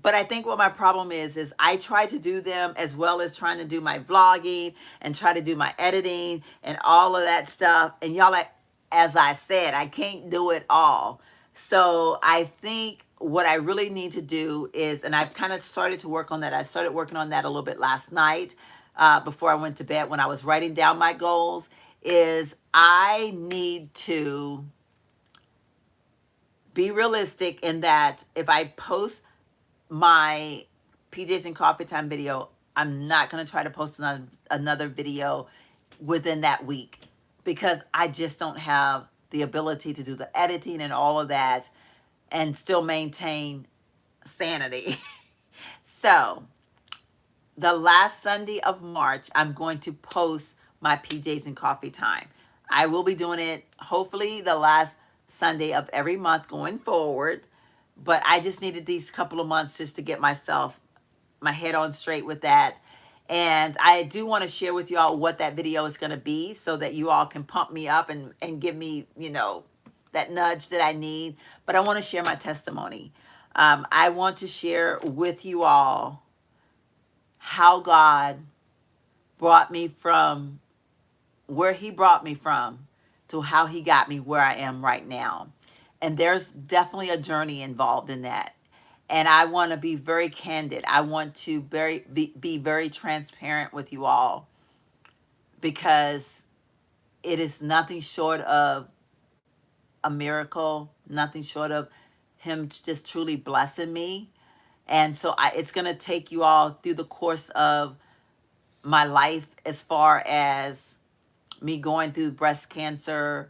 But I think what my problem is I try to do them as well as trying to do my vlogging and try to do my editing and all of that stuff. And y'all, as I said, I can't do it all. So I think what I really need to do is, and I've kind of started to work on that. I started working on that a little bit last night before I went to bed when I was writing down my goals, is I need to be realistic in that if I post my PJs and Coffee Time video, I'm not going to try to post another video within that week because I just don't have the ability to do the editing and all of that and still maintain sanity. So, the last Sunday of March, I'm going to post my PJs and Coffee Time. I will be doing it hopefully the last Sunday of every month going forward. But I just needed these couple of months just to get my head on straight with that. And I do want to share with you all what that video is going to be so that you all can pump me up and give me, that nudge that I need. But I want to share my testimony. I want to share with you all how God brought me from where He brought me from to how He got me where I am right now. And there's definitely a journey involved in that. And I want to be very candid. I want to be very transparent with you all because it is nothing short of a miracle, nothing short of Him just truly blessing me. And so it's going to take you all through the course of my life as far as me going through breast cancer,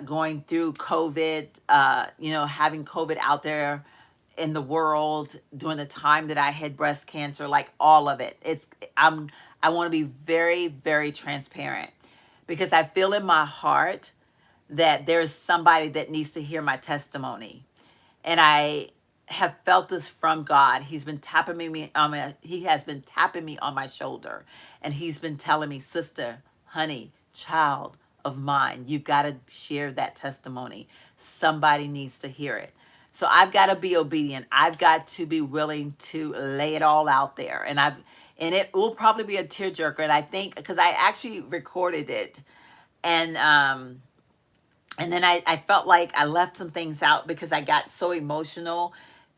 going through COVID, having COVID out there in the world during the time that I had breast cancer, like all of it. I want to be very, very transparent because I feel in my heart that there's somebody that needs to hear my testimony. And I have felt this from God. He's been tapping me on he has been tapping me on my shoulder, and He's been telling me, sister, honey, child of mine, you've got to share that testimony. Somebody needs to hear it. So I've got to be obedient. I've got to be willing to lay it all out there. And it will probably be a tearjerker. And I think because I actually recorded it, and then I felt like I left some things out because I got so emotional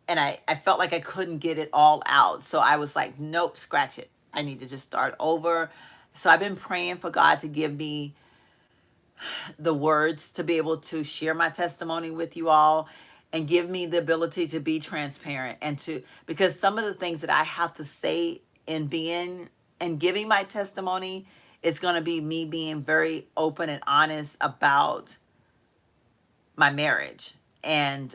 and I felt like I couldn't get it all out. So I was like, nope, scratch it. I need to just start over. So I've been praying for God to give me the words to be able to share my testimony with you all and give me the ability to be transparent because some of the things that I have to say in being and giving my testimony is going to be me being very open and honest about my marriage. And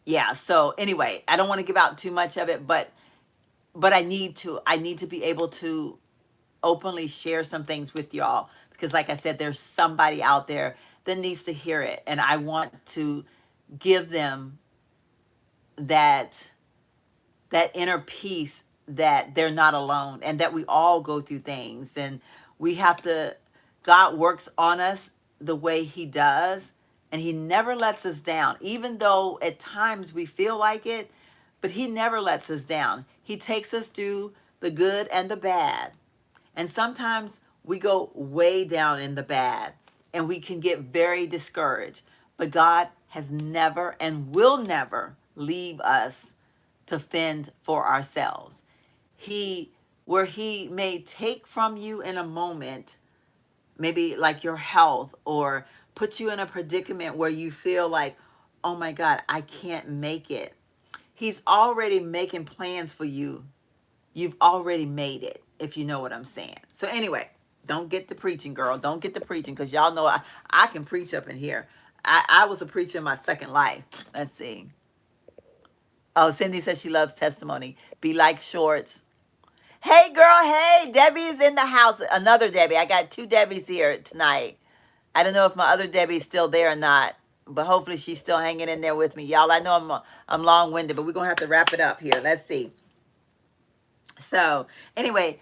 yeah, so anyway, I don't want to give out too much of it, but I need to be able to openly share some things with y'all because like I said, there's somebody out there that needs to hear it, and I want to give them that inner peace that they're not alone and that we all go through things, and we have to God works on us the way He does, and He never lets us down, even though at times we feel like it, but He never lets us down. He takes us through the good and the bad. And sometimes we go way down in the bad and we can get very discouraged. But God has never and will never leave us to fend for ourselves. Where He may take from you in a moment, maybe like your health, or put you in a predicament where you feel like, oh my God, I can't make it. He's already making plans for you. You've already made it, if you know what I'm saying. So anyway, don't get to preaching, girl. Don't get to preaching because y'all know I can preach up in here. I was a preacher in my second life. Let's see. Oh, Cindy says she loves testimony. Be like shorts. Hey, girl. Hey, Debbie's in the house. Another Debbie. I got two Debbies here tonight. I don't know if my other Debbie's still there or not, but hopefully she's still hanging in there with me. Y'all, I know I'm long-winded, but we're going to have to wrap it up here. Let's see. So, anyway,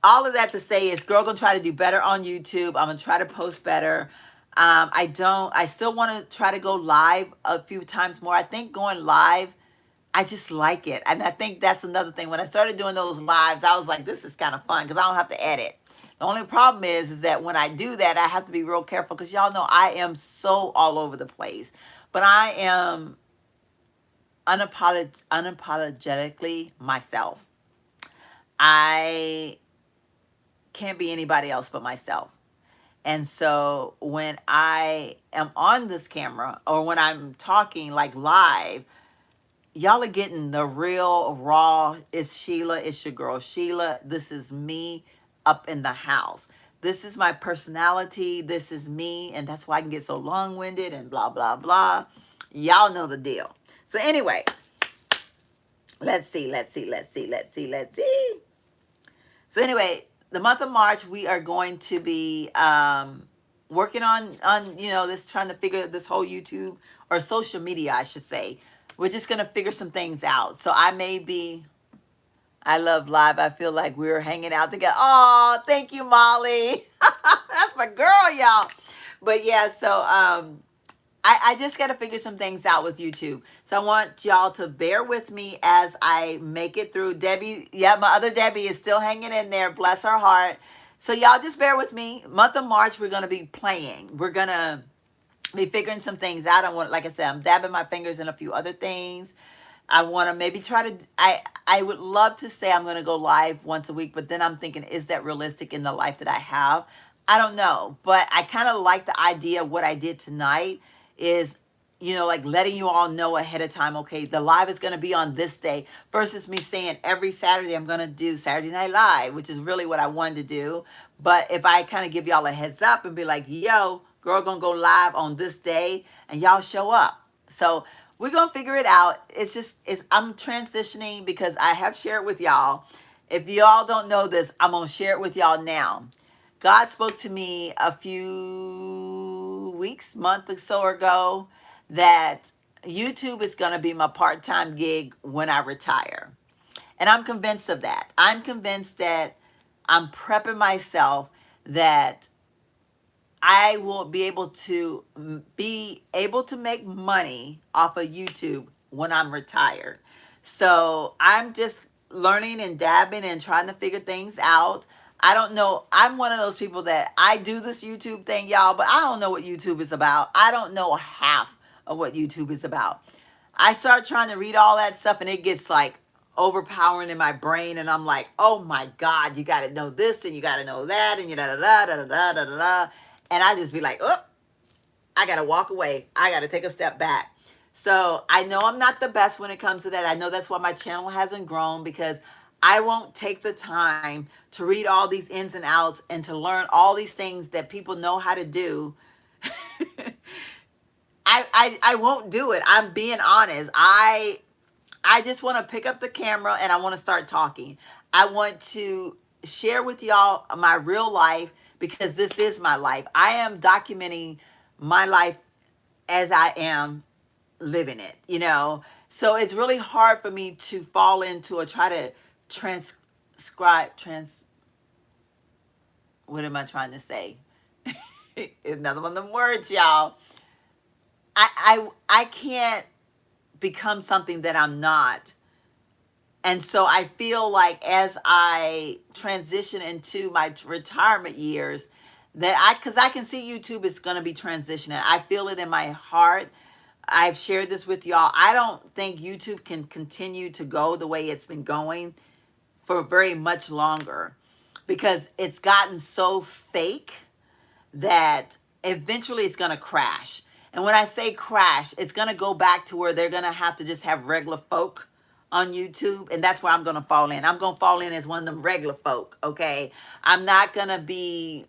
all of that to say is girl gonna try to do better on YouTube. I'm gonna try to post better. I still want to try to go live a few times more. I think going live, I just like it. And I think that's another thing. When I started doing those lives, I was like, this is kind of fun because I don't have to edit. The only problem is that when I do that, I have to be real careful because y'all know I am so all over the place. But I am unapologetically myself. I can't be anybody else but myself. And so when I am on this camera or when I'm talking like live, y'all are getting the real raw. It's Sheila, it's your girl Sheila. This is me up in the house. This is my personality. This is me. And that's why I can get so long winded and blah, blah, blah. Y'all know the deal. So, anyway, let's see. So anyway, the month of March, we are going to be working on this, trying to figure this whole YouTube or social media, I should say. We're just gonna figure some things out. So I may be. I love live. I feel like we're hanging out together. Oh, thank you, Molly. That's my girl, y'all. But yeah, so I just got to figure some things out with YouTube. So I want y'all to bear with me as I make it through. Debbie, yeah, my other Debbie is still hanging in there. Bless her heart. So y'all just bear with me. Month of March, we're going to be playing. We're going to be figuring some things out. I want, like I said, I'm dabbing my fingers in a few other things. I want to maybe try to, I would love to say I'm going to go live once a week, but then I'm thinking, is that realistic in the life that I have? I don't know, but I kind of like the idea of what I did tonight is, like letting you all know ahead of time, okay, the live is going to be on this day versus me saying every Saturday I'm going to do Saturday Night Live, which is really what I wanted to do. But if I kind of give y'all a heads up and be like, yo, girl, going to go live on this day and y'all show up. So we're going to figure it out. I'm transitioning because I have shared with y'all. If y'all don't know this, I'm going to share it with y'all now. God spoke to me a few weeks, month or so ago, that YouTube is going to be my part-time gig when I retire. And I'm convinced of that. I'm convinced that I'm prepping myself that I will be able to make money off of YouTube when I'm retired. So I'm just learning and dabbing and trying to figure things out. I don't know. I'm one of those people that I do this YouTube thing, y'all, but I don't know what YouTube is about. I don't know half of what YouTube is about. I start trying to read all that stuff and it gets like overpowering in my brain and I'm like, oh my God, you got to know this and you got to know that and you da da da da da da da da. And I just be like, oh, I got to walk away. I got to take a step back. So I know I'm not the best when it comes to that. I know that's why my channel hasn't grown because I won't take the time to read all these ins and outs and to learn all these things that people know how to do. I won't do it. I'm being honest. I just want to pick up the camera and I want to start talking. I want to share with y'all my real life because this is my life. I am documenting my life as I am living it. So it's really hard for me to fall into or try to transcribe, what am I trying to say? Another one of them words, y'all. I can't become something that I'm not. And so I feel like as I transition into my retirement years, because I can see YouTube is going to be transitioning. I feel it in my heart. I've shared this with y'all. I don't think YouTube can continue to go the way it's been going for very much longer because it's gotten so fake that eventually it's going to crash. And when I say crash, it's going to go back to where they're going to have to just have regular folk on YouTube. And that's where I'm going to fall in. I'm going to fall in as one of them regular folk, okay? I'm not going to be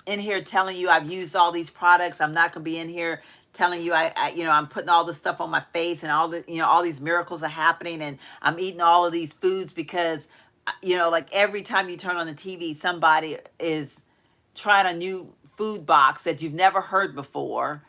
in here telling you I've used all these products. I'm not going to be in here telling you I'm putting all this stuff on my face and all these miracles are happening and I'm eating all of these foods because like every time you turn on the TV, somebody is trying a new food box that you've never heard before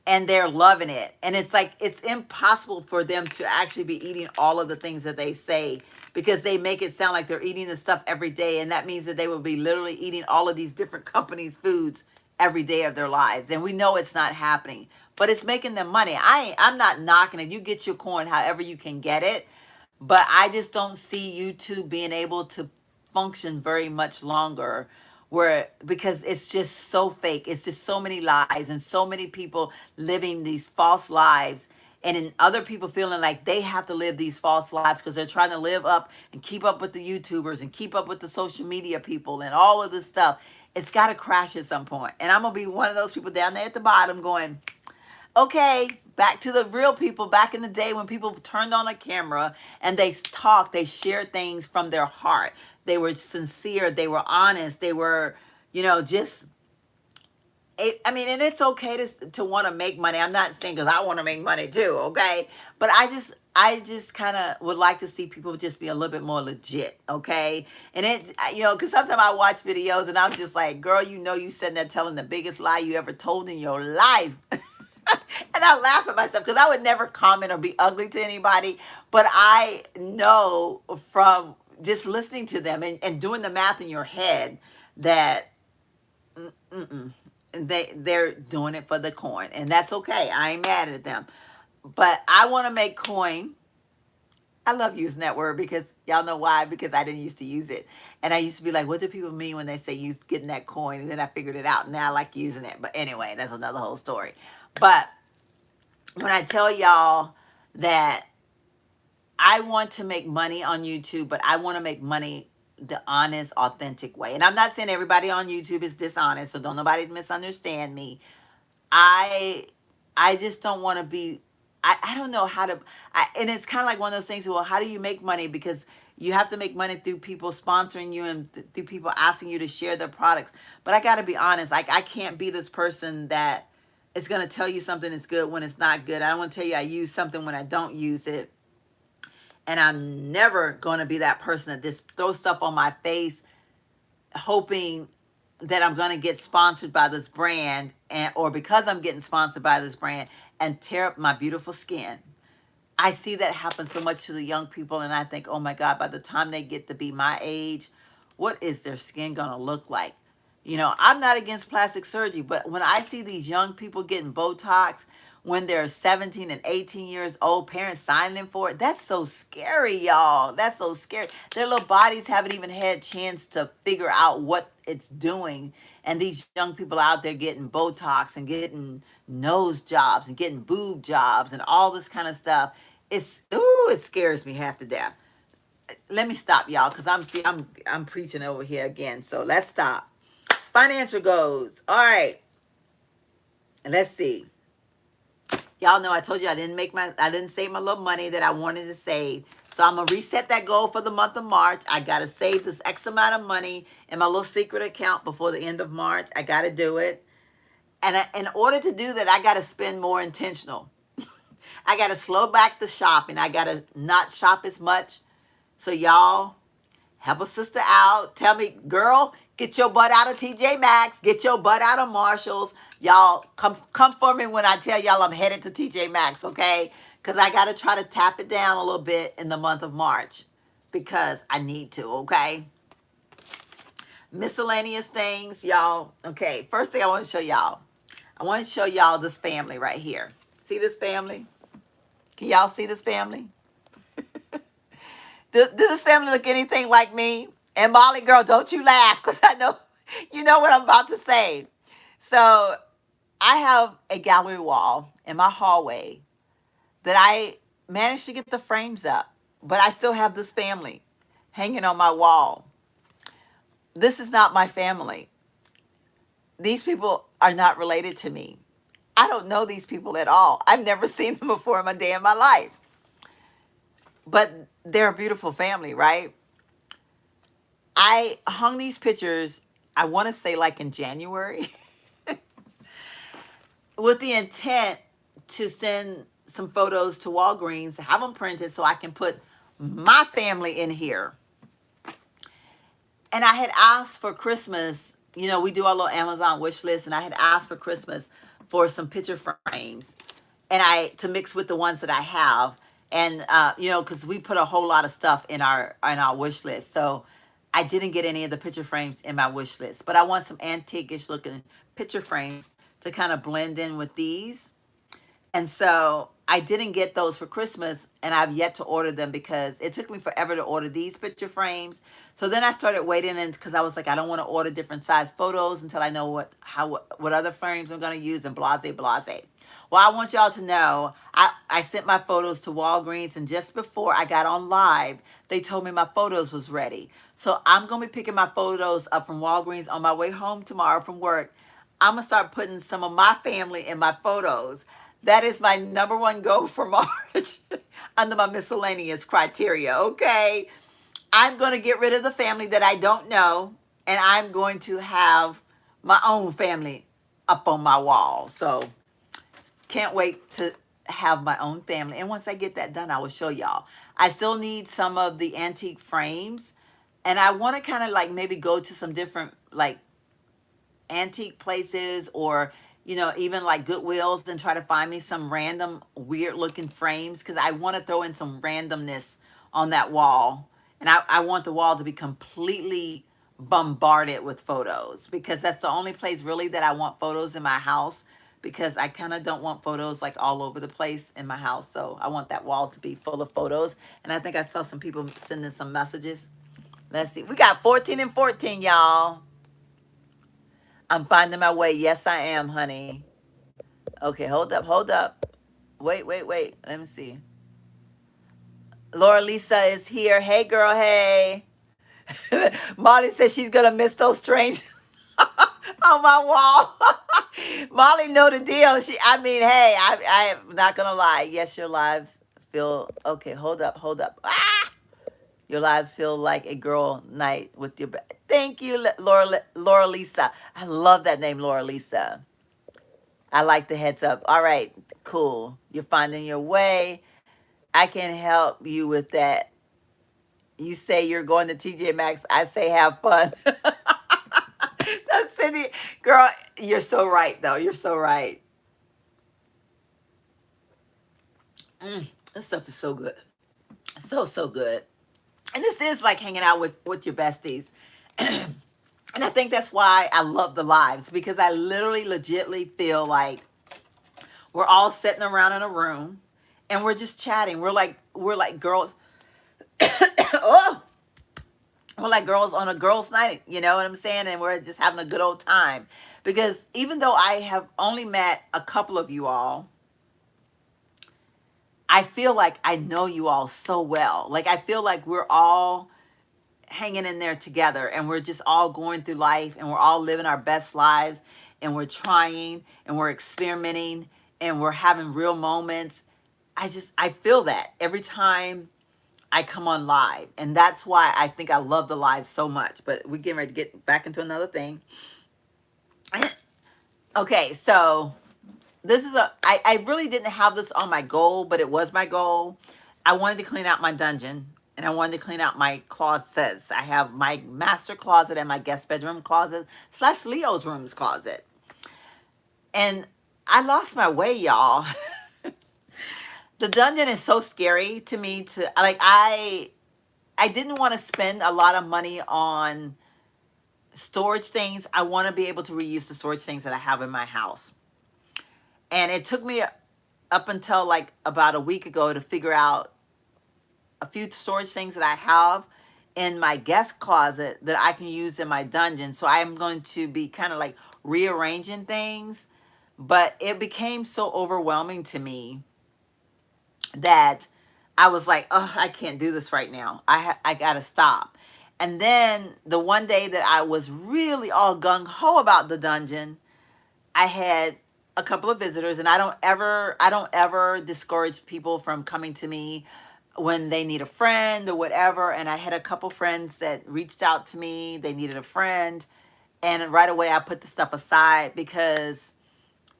and they're loving it. And it's like, it's impossible for them to actually be eating all of the things that they say because they make it sound like they're eating this stuff every day. And that means that they will be literally eating all of these different companies' foods every day of their lives. And we know it's not happening, but it's making them money. I'm not knocking it. You get your coin however you can get it. But I just don't see YouTube being able to function very much longer where because it's just so fake. It's just so many lies and so many people living these false lives, and then other people feeling like they have to live these false lives because they're trying to live up and keep up with the YouTubers and keep up with the social media people and all of this stuff. It's got to crash at some point. And I'm going to be one of those people down there at the bottom going, okay, back to the real people back in the day when people turned on a camera and they talked, they shared things from their heart. They were sincere, they were honest, they were, just I mean, and it's okay to want to make money. I'm not saying because I want to make money too, okay? But I just kind of would like to see people just be a little bit more legit, okay? And because sometimes I watch videos and I'm just like, girl, you sitting there telling the biggest lie you ever told in your life. And I laugh at myself because I would never comment or be ugly to anybody. But I know from just listening to them and doing the math in your head that they're doing it for the coin, and that's okay. I ain't mad at them, but I want to make coin. I love using that word because y'all know why, because I didn't used to use it, and I used to be like, what do people mean when they say use getting that coin? And then I figured it out, and now I like using it. But anyway, that's another whole story. But when I tell y'all that I want to make money on YouTube, but I want to make money the honest, authentic way. And I'm not saying everybody on YouTube is dishonest, so don't nobody misunderstand me. I I just don't want to be. I don't know how to. And it's kind of like one of those things. Well, how do you make money? Because you have to make money through people sponsoring you and through people asking you to share their products. But I got to be honest. Like I can't be this person that is going to tell you something is good when it's not good. I don't want to tell you I use something when I don't use it. And I'm never going to be that person that just throws stuff on my face hoping that I'm going to get sponsored by this brand or because I'm getting sponsored by this brand and tear up my beautiful skin. I see that happen so much to the young people, and I think, oh my God, by the time they get to be my age, what is their skin going to look like? I'm not against plastic surgery, but when I see these young people getting Botox when they're 17 and 18 years old, parents signing for it, that's so scary, y'all. That's so scary. Their little bodies haven't even had a chance to figure out what it's doing. And these young people out there getting Botox and getting nose jobs and getting boob jobs and all this kind of stuff. It scares me half to death. Let me stop, y'all, because I'm preaching over here again. So let's stop. Financial goals. All right. Let's see. Y'all know I told you I didn't save my little money that I wanted to save. So I'm gonna reset that goal for the month of March. I gotta save this X amount of money in my little secret account before the end of March. I gotta do it. And in order to do that, I gotta spend more intentional. I gotta slow back the shopping. I gotta not shop as much. So y'all, help a sister out. Tell me, girl, get your butt out of TJ Maxx. Get your butt out of Marshalls. Y'all, come for me when I tell y'all I'm headed to TJ Maxx, okay? Because I got to try to tap it down a little bit in the month of March because I need to, okay? Miscellaneous things, y'all. Okay, first thing I want to show y'all. I want to show y'all this family right here. See this family? Can y'all see this family? Does this family look anything like me? And Molly, girl, don't you laugh because I know you know what I'm about to say. So I have a gallery wall in my hallway that I managed to get the frames up, but I still have this family hanging on my wall. This is not my family. These people are not related to me. I don't know these people at all. I've never seen them before in my day of my life. But they're a beautiful family, right? I hung these pictures, I want to say like in January, with the intent to send some photos to Walgreens, have them printed so I can put my family in here. And I had asked for Christmas, we do our little Amazon wish list, and I had asked for Christmas for some picture frames to mix with the ones that I have. And, because we put a whole lot of stuff in our wish list. So I didn't get any of the picture frames in my wish list, but I want some antique-ish looking picture frames to kind of blend in with these. And so I didn't get those for Christmas, and I've yet to order them because it took me forever to order these picture frames. So then I started waiting, and because I was like, I don't want to order different size photos until I know what other frames I'm going to use, and blase blase. Well, I want y'all to know I sent my photos to Walgreens, and just before I got on live, they told me my photos was ready. So I'm going to be picking my photos up from Walgreens on my way home tomorrow from work. I'm going to start putting some of my family in my photos. That is my number one goal for March under my miscellaneous criteria, okay? I'm going to get rid of the family that I don't know, and I'm going to have my own family up on my wall. So can't wait to have my own family. And once I get that done, I will show y'all. I still need some of the antique frames, and I want to kind of like maybe go to some different like antique places, or even like Goodwills, and try to find me some random weird looking frames, because I want to throw in some randomness on that wall. And I want the wall to be completely bombarded with photos, because that's the only place really that I want photos in my house, because I kind of don't want photos like all over the place in my house. So I want that wall to be full of photos. And I think I saw some people sending some messages. Let's see, we got 14 and 14, y'all. I'm finding my way. Yes, I am, honey. Okay, hold up, hold up. Wait, wait, wait. Let me see. Laura Lisa is here. Hey, girl, hey. Molly says she's going to miss those trains on my wall. Molly know the deal. I mean, hey, I am not going to lie. Yes, your lives feel, okay, hold up, hold up. Ah! Your lives feel like a girl night with your, thank you, Laura Lisa. I love that name, Laura Lisa. I like the heads up. All right, cool. You're finding your way. I can help you with that. You say you're going to TJ Maxx. I say have fun. That's Cindy. Girl, you're so right, though. You're so right. This stuff is so good. So, so good. And this is like hanging out with your besties. And I think that's why I love the lives, because I literally, legitly feel like we're all sitting around in a room and we're just chatting. We're like girls. Oh, we're like girls on a girls' night. You know what I'm saying? And we're just having a good old time. Because even though I have only met a couple of you all, I feel like I know you all so well. Like I feel like we're all hanging in there together, and we're just all going through life, and we're all living our best lives, and we're trying, and we're experimenting, and we're having real moments. I feel that every time I come on live, and that's why I think I love the live so much. But we're getting ready to get back into another thing. Okay, so this is I really didn't have this on my goal, but it was my goal. I wanted to clean out my dungeon, and I wanted to clean out my closets. I have my master closet and my guest bedroom closet / Leo's rooms closet. And I lost my way, y'all. The dungeon is so scary to me, to like I didn't want to spend a lot of money on storage things. I want to be able to reuse the storage things that I have in my house. And it took me up until like about a week ago to figure out a few storage things that I have in my guest closet that I can use in my dungeon. So I'm going to be kind of like rearranging things. But it became so overwhelming to me that I was like, oh, I can't do this right now. I got to stop. And then the one day that I was really all gung-ho about the dungeon, I had a couple of visitors, and I don't ever discourage people from coming to me when they need a friend or whatever. And I had a couple friends that reached out to me. They needed a friend. And right away I put the stuff aside, because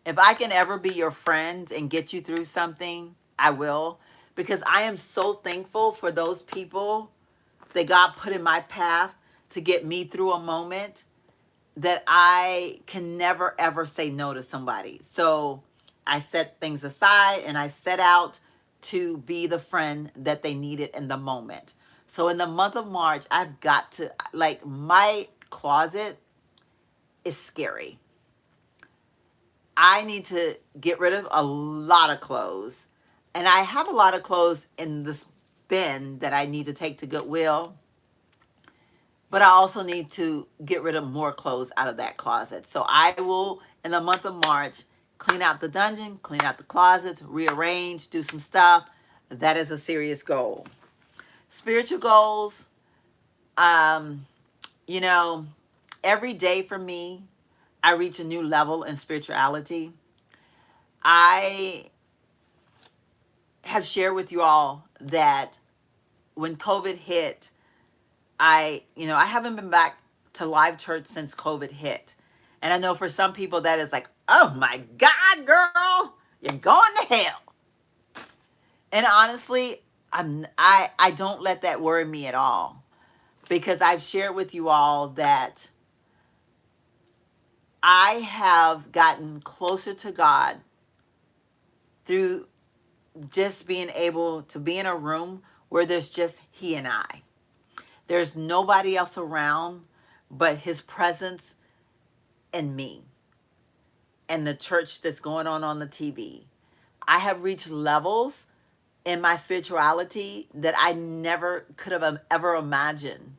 if I can ever be your friend and get you through something, I will. Because I am so thankful for those people that God put in my path to get me through a moment, that I can never ever say no to somebody. So I set things aside, and I set out to be the friend that they needed in the moment. So in the month of March, I've got to, like, my closet is scary. I need to get rid of a lot of clothes. And I have a lot of clothes in this bin that I need to take to Goodwill, but I also need to get rid of more clothes out of that closet. So I will, in the month of March, clean out the dungeon, clean out the closets, rearrange, do some stuff. That is a serious goal. Spiritual goals, um, you know, every day for me, I reach a new level in spirituality. I have shared with you all that when COVID hit, I haven't been back to live church since COVID hit. And I know for some people that is like, oh my God, girl, you're going to hell. And honestly, I don't let that worry me at all, because I've shared with you all that I have gotten closer to God through just being able to be in a room where there's just He and I. There's nobody else around but His presence and me and the church that's going on the TV. I have reached levels in my spirituality that I never could have ever imagined.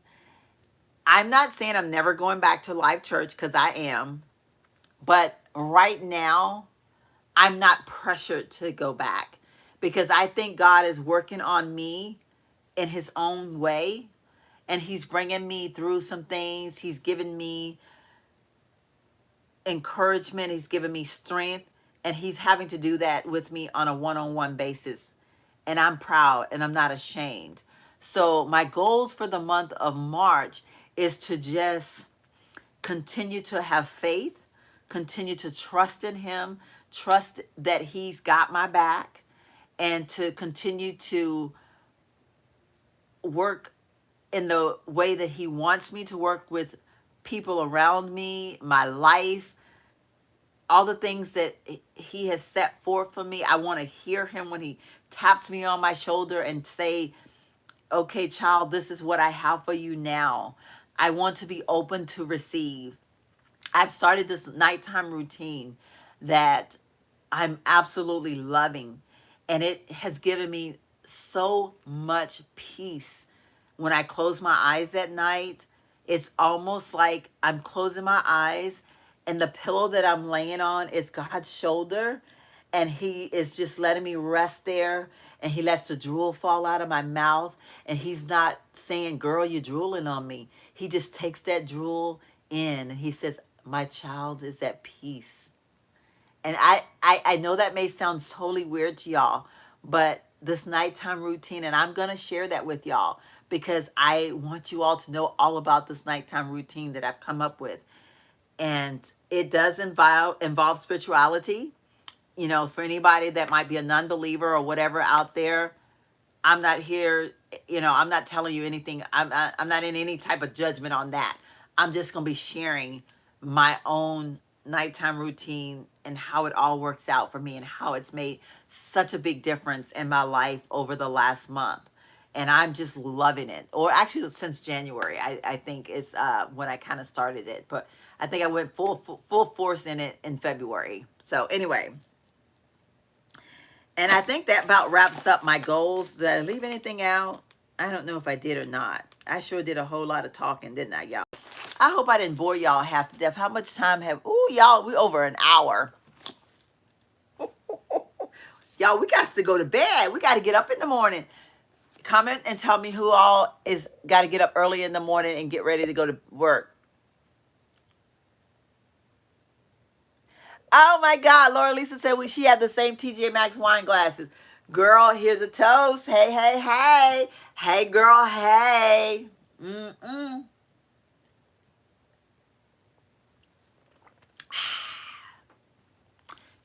I'm not saying I'm never going back to live church, because I am, but right now I'm not pressured to go back, because I think God is working on me in His own way, and He's bringing me through some things. He's given me encouragement, He's given me strength, and He's having to do that with me on a one-on-one basis. And I'm proud and I'm not ashamed. So my goals for the month of March is to just continue to have faith, continue to trust in Him, trust that He's got my back, and to continue to work in the way that He wants me to work with people around me, my life, all the things that He has set forth for me. I want to hear Him when He taps me on my shoulder and say, okay, child, this is what I have for you now. I want to be open to receive. I've started this nighttime routine that I'm absolutely loving, and it has given me so much peace. When I close my eyes at night, it's almost like I'm closing my eyes and the pillow that I'm laying on is God's shoulder, and He is just letting me rest there, and He lets the drool fall out of my mouth, and He's not saying, girl, you're drooling on me. He just takes that drool in and He says, my child is at peace. And I know that may sound totally weird to y'all, but this nighttime routine, and I'm going to share that with y'all because I want you all to know all about this nighttime routine that I've come up with. And it does involve spirituality. For anybody that might be a non-believer or whatever out there, I'm not here, I'm not telling you anything. I'm not in any type of judgment on that. I'm just going to be sharing my own nighttime routine and how it all works out for me and how it's made such a big difference in my life over the last month. And I'm just loving it. Or actually since January, I think is when I kind of started it. But I think I went full force in it in February. So anyway, and I think that about wraps up my goals. Did I leave anything out? I don't know if I did or not. I sure did a whole lot of talking, didn't I, y'all? I hope I didn't bore y'all half to death. How much time ooh, y'all, we over an hour. Y'all, we got to go to bed. We got to get up in the morning. Comment and tell me who all is got to get up early in the morning and get ready to go to work. Oh my God, Laura Lisa said she had the same TJ Maxx wine glasses. Girl, here's a toast. Hey, hey, hey. Hey, girl, hey. Mm-mm.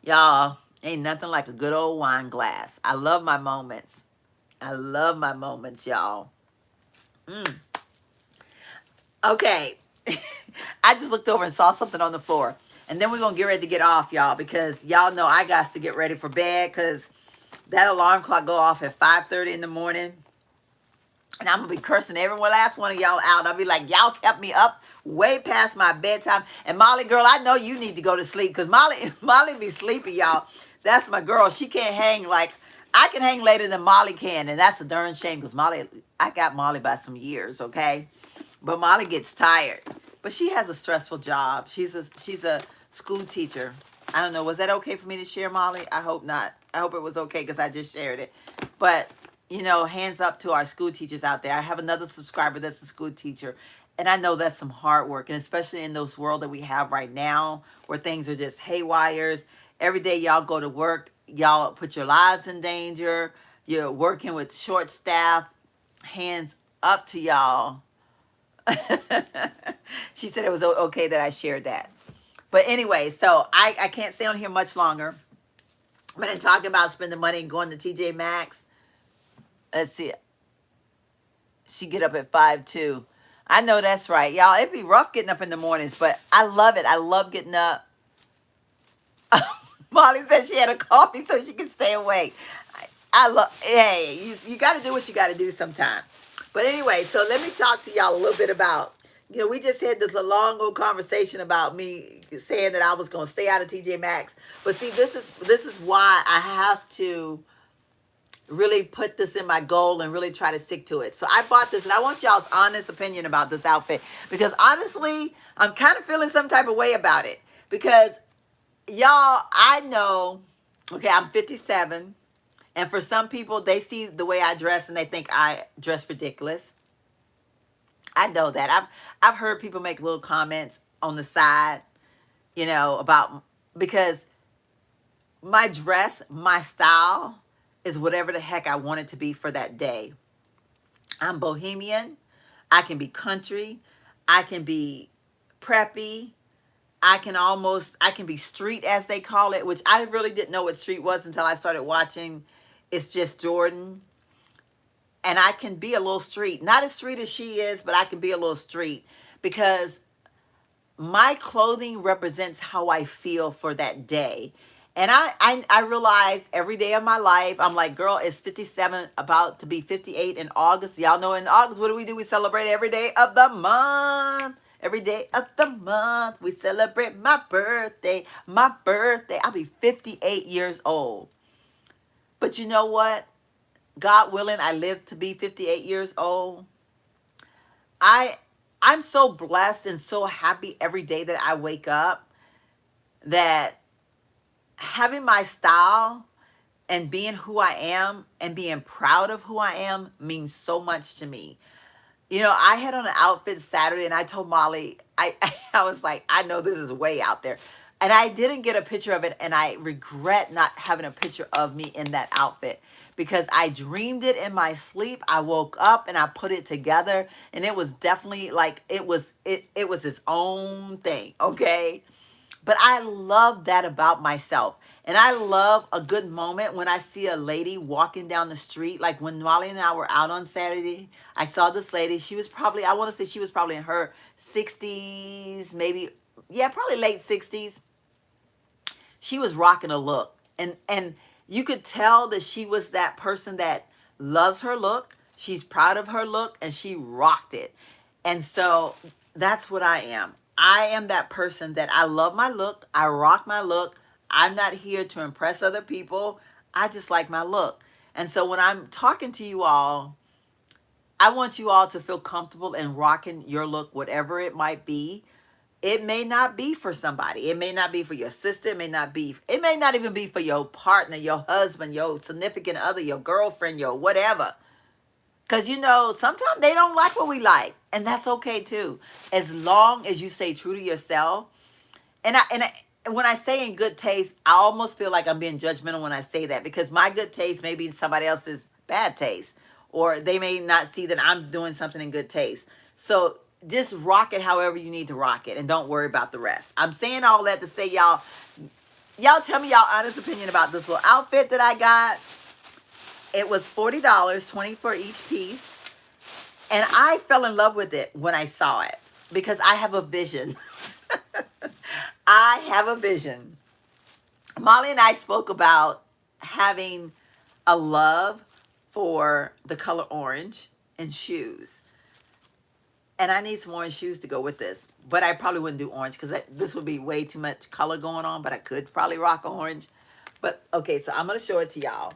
Y'all, ain't nothing like a good old wine glass. I love my moments. I love my moments, y'all. Okay. I just looked over and saw something on the floor. And then we're going to get ready to get off, y'all, because y'all know I got to get ready for bed because that alarm clock go off at 5:30 in the morning. And I'm going to be cursing every last one of y'all out. I'll be like, y'all kept me up way past my bedtime. And Molly, girl, I know you need to go to sleep because Molly be sleepy, y'all. That's my girl. She can't hang like I can hang later than Molly can, and that's a darn shame because I got Molly by some years, okay? But Molly gets tired. But she has a stressful job. She's a school teacher. I don't know. Was that okay for me to share, Molly? I hope not. I hope it was okay because I just shared it. But hands up to our school teachers out there. I have another subscriber that's a school teacher, and I know that's some hard work, and especially in this world that we have right now, where things are just haywires. Every day y'all go to work, y'all put your lives in danger. You're working with short staff. Hands up to y'all. She said it was okay that I shared that. But anyway, so I can't stay on here much longer. But in talking about spending money and going to TJ Maxx, let's see. She get up at 5 too. I know that's right. Y'all, it'd be rough getting up in the mornings, but I love it. I love getting up. Molly said she had a coffee so she can stay awake. I love, hey, you got to do what you got to do sometime. But anyway, so let me talk to y'all a little bit about, we just had this a long old conversation about me saying that I was going to stay out of TJ Maxx. But see, this is why I have to really put this in my goal and really try to stick to it. So I bought this, and I want y'all's honest opinion about this outfit, because honestly, I'm kind of feeling some type of way about it, because y'all, I know, okay, I'm 57, and for some people, they see the way I dress and they think I dress ridiculous. I know that. I've heard people make little comments on the side, about, because my dress, my style is whatever the heck I want it to be for that day. I'm bohemian. I can be country. I can be preppy. I can be street, as they call it, which I really didn't know what street was until I started watching It's Just Jordan. And I can be a little street. Not as street as she is, but I can be a little street, because my clothing represents how I feel for that day. And I realize every day of my life, I'm like, girl, it's 57, about to be 58 in August. Y'all know in August, what do? We celebrate every day of the month. Every day of the month, we celebrate my birthday. My birthday. I'll be 58 years old. But you know what? God willing, I live to be 58 years old. I'm so blessed and so happy every day that I wake up, that having my style and being who I am and being proud of who I am means so much to me. I had on an outfit Saturday, and I told Molly, I was like, I know this is way out there. And I didn't get a picture of it, and I regret not having a picture of me in that outfit, because I dreamed it in my sleep. I woke up and I put it together, and it was definitely like it was its own thing, okay? But I love that about myself. And I love a good moment when I see a lady walking down the street. Like when Molly and I were out on Saturday, I saw this lady. She was probably, I want to say she was probably in her 60s, maybe, yeah, probably late 60s. She was rocking a look. And you could tell that she was that person that loves her look. She's proud of her look, and she rocked it. And so that's what I am. I am that person that I love my look. I rock my look. I'm not here to impress other people. I just like my look. And so when I'm talking to you all, I want you all to feel comfortable in rocking your look, whatever it might be. It may not be for somebody. It may not be for your sister. It may not even be for your partner, your husband, your significant other, your girlfriend, your whatever. Because, sometimes they don't like what we like. And that's okay, too. As long as you stay true to yourself. And when I say in good taste, I almost feel like I'm being judgmental when I say that. Because my good taste may be somebody else's bad taste. Or they may not see that I'm doing something in good taste. So just rock it however you need to rock it. And don't worry about the rest. I'm saying all that to say, y'all tell me y'all honest opinion about this little outfit that I got. It was $40, $20 for each piece. And I fell in love with it when I saw it, because I have a vision. I have a vision. Molly and I spoke about having a love for the color orange and shoes. And I need some orange shoes to go with this. But I probably wouldn't do orange, because this would be way too much color going on. But I could probably rock orange. But, okay, so I'm going to show it to y'all.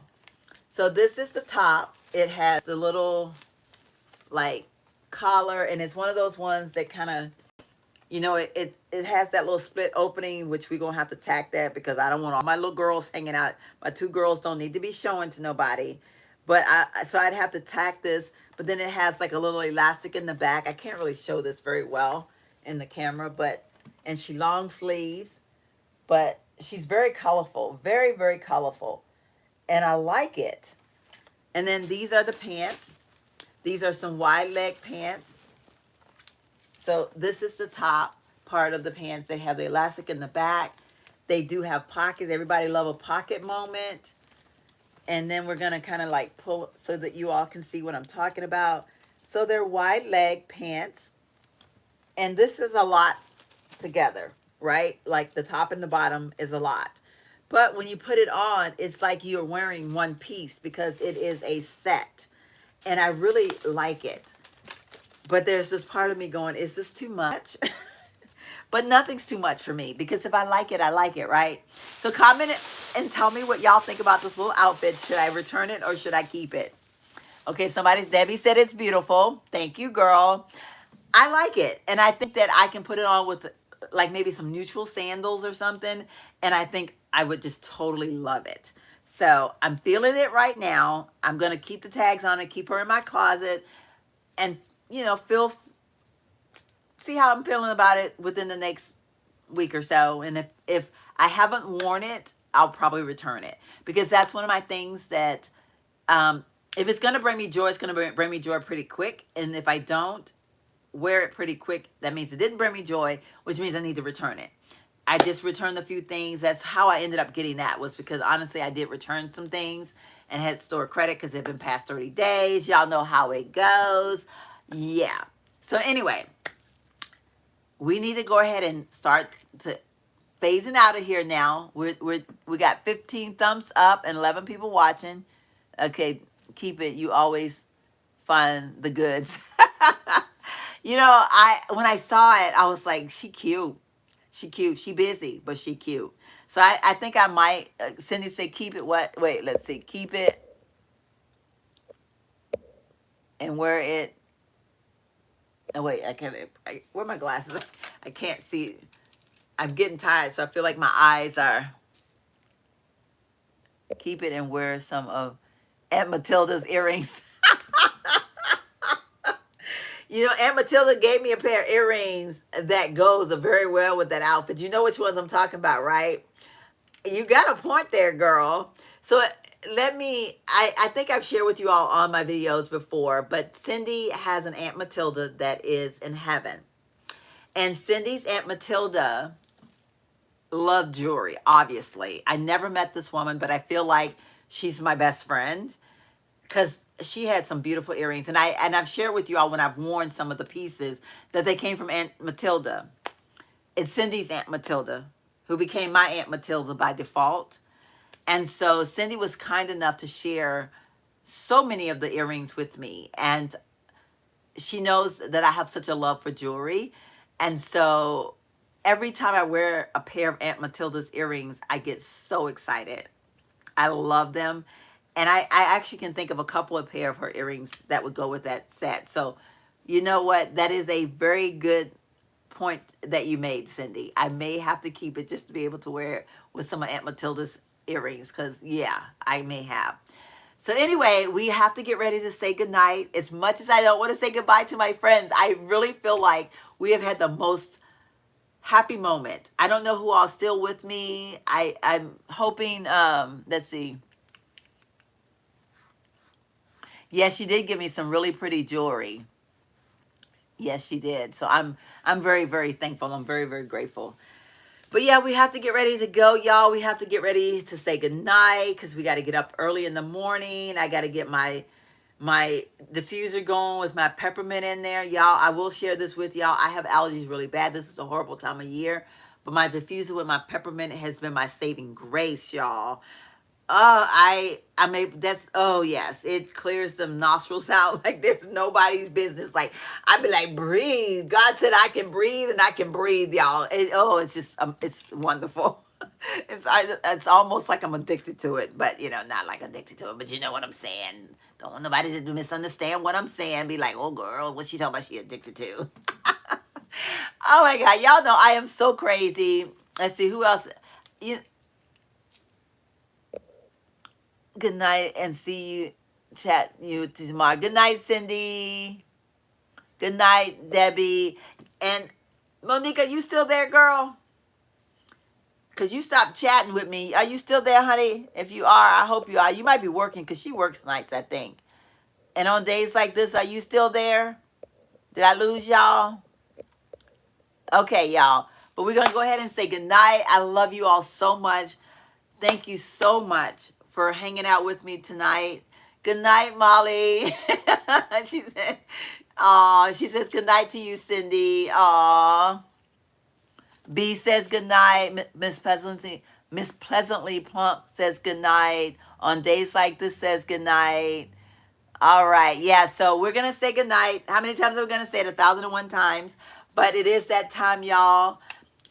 So this is the top. It has the little like collar, and it's one of those ones that kind of, it has that little split opening, which we're gonna have to tack that because I don't want all my little girls hanging out. My two girls don't need to be showing to nobody. But so I'd have to tack this, but then it has like a little elastic in the back. I can't really show this very well in the camera, but, and she long sleeves, but she's very colorful, very, very colorful. And I like it. And then these are the pants. These are some wide leg pants. So this is the top part of the pants. They have the elastic in the back. They do have pockets. Everybody love a pocket moment. And then we're going to kind of like pull so that you all can see what I'm talking about. So they're wide leg pants. And this is a lot together, right? Like the top and the bottom is a lot. But when you put it on, it's like you're wearing one piece because it is a set. And I really like it. But there's this part of me going, is this too much? But nothing's too much for me because if I like it, right? So comment and tell me what y'all think about this little outfit. Should I return it or should I keep it? Okay, Debbie said it's beautiful. Thank you, girl. I like it. And I think that I can put it on with like maybe some neutral sandals or something. And I think I would just totally love it. So I'm feeling it right now. I'm going to keep the tags on it, keep her in my closet, and, see how I'm feeling about it within the next week or so. And if I haven't worn it, I'll probably return it because that's one of my things that, if it's going to bring me joy, it's going to bring me joy pretty quick. And if I don't wear it pretty quick, that means it didn't bring me joy, which means I need to return it. I just returned a few things. That's how I ended up getting that, was because honestly, I did return some things and had store credit because they've been past 30 days. Y'all know how it goes. Yeah. So anyway, we need to go ahead and start to phasing out of here now. We got 15 thumbs up and 11 people watching. Okay, keep it. You always find the goods. When I saw it, I was like, she cute. She cute. She busy, but she cute. So I think I might, Cindy said, keep it what? Wait, let's see. Keep it and wear it. Oh, wait, where are my glasses? I can't see. I'm getting tired, so I feel like my eyes are. Keep it and wear some of Aunt Matilda's earrings. Aunt Matilda gave me a pair of earrings that goes very well with that outfit. You know which ones I'm talking about, right? You got a point there, girl. So I think I've shared with you all on my videos before, but Cindy has an Aunt Matilda that is in heaven. And Cindy's Aunt Matilda loved jewelry, obviously. I never met this woman, but I feel like she's my best friend because she had some beautiful earrings. And I've shared with you all when I've worn some of the pieces that they came from Aunt Matilda. It's Cindy's Aunt Matilda, who became my Aunt Matilda by default. And so Cindy was kind enough to share so many of the earrings with me. And she knows that I have such a love for jewelry. And so every time I wear a pair of Aunt Matilda's earrings, I get so excited. I love them. And I actually can think of a couple of pair of her earrings that would go with that set. So you know what? That is a very good point that you made, Cindy. I may have to keep it just to be able to wear it with some of Aunt Matilda's earrings because, yeah, I may have. So anyway, we have to get ready to say goodnight. As much as I don't want to say goodbye to my friends, I really feel like we have had the most happy moment. I don't know who all still with me. I'm hoping, let's see. Yes, she did give me some really pretty jewelry. Yes, she did. So I'm very, very thankful. I'm very, very grateful. But yeah, we have to get ready to go, y'all. We have to get ready to say goodnight because we got to get up early in the morning. I got to get my diffuser going with my peppermint in there. Y'all, I will share this with y'all. I have allergies really bad. This is a horrible time of year. But my diffuser with my peppermint has been my saving grace, y'all. Oh yes, it clears them nostrils out like there's nobody's business. Like I'd be like, breathe. God said I can breathe and I can breathe, y'all. It's just, it's wonderful. It's almost like I'm addicted to it, but not like addicted to it, but you know what I'm saying. Don't want nobody to misunderstand what I'm saying. Be like, oh girl, what's she talking about? She addicted to? Oh my God, y'all know I am so crazy. Let's see who else. You, good night, and see you. Chat you tomorrow. Good night, Cindy. Good night, Debbie. And Monica, you still there, girl? Because you stopped chatting with me. Are you still there, honey? If you are, I hope you are. You might be working because she works nights, I think. And on days like this, are you still there? Did I lose y'all? Okay, y'all. But we're going to go ahead and say goodnight. I love you all so much. Thank you so much for hanging out with me tonight. Good night, Molly. She said, "Aw." She says good night to you, Cindy. Aw. B says good night. Miss Pleasantly Plump says good night. On days like this says good night. All right. Yeah. So we're gonna say good night. How many times are we gonna say it? 1,001 times. But it is that time, y'all.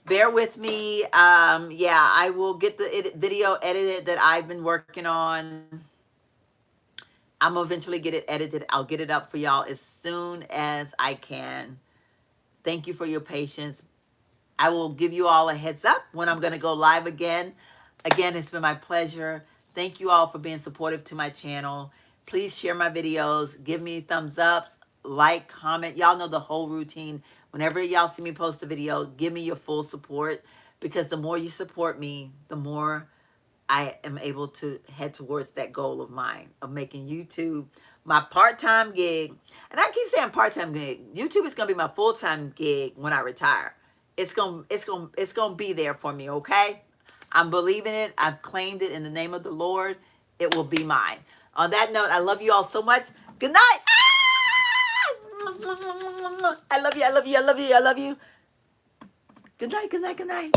Bear with me. Yeah, I will get the video edited that I've been working on. I'm gonna eventually get it edited. I'll get it up for y'all as soon as I can. Thank you for your patience. I will give you all a heads up when I'm gonna go live again. Again, it's been my pleasure. Thank you all for being supportive to my channel. Please share my videos. Give me thumbs ups, like, comment. Y'all know the whole routine. Whenever y'all see me post a video, give me your full support, because the more you support me, the more I am able to head towards that goal of mine of making YouTube my part-time gig. And I keep saying part-time gig. YouTube is gonna be my full-time gig when I retire. It's gonna be there for me, okay? I'm believing it. I've claimed it in the name of the Lord. It will be mine. On that note, I love you all so much. Good night. Ah! I love you. I love you. I love you. I love you. Good night. Good night. Good night.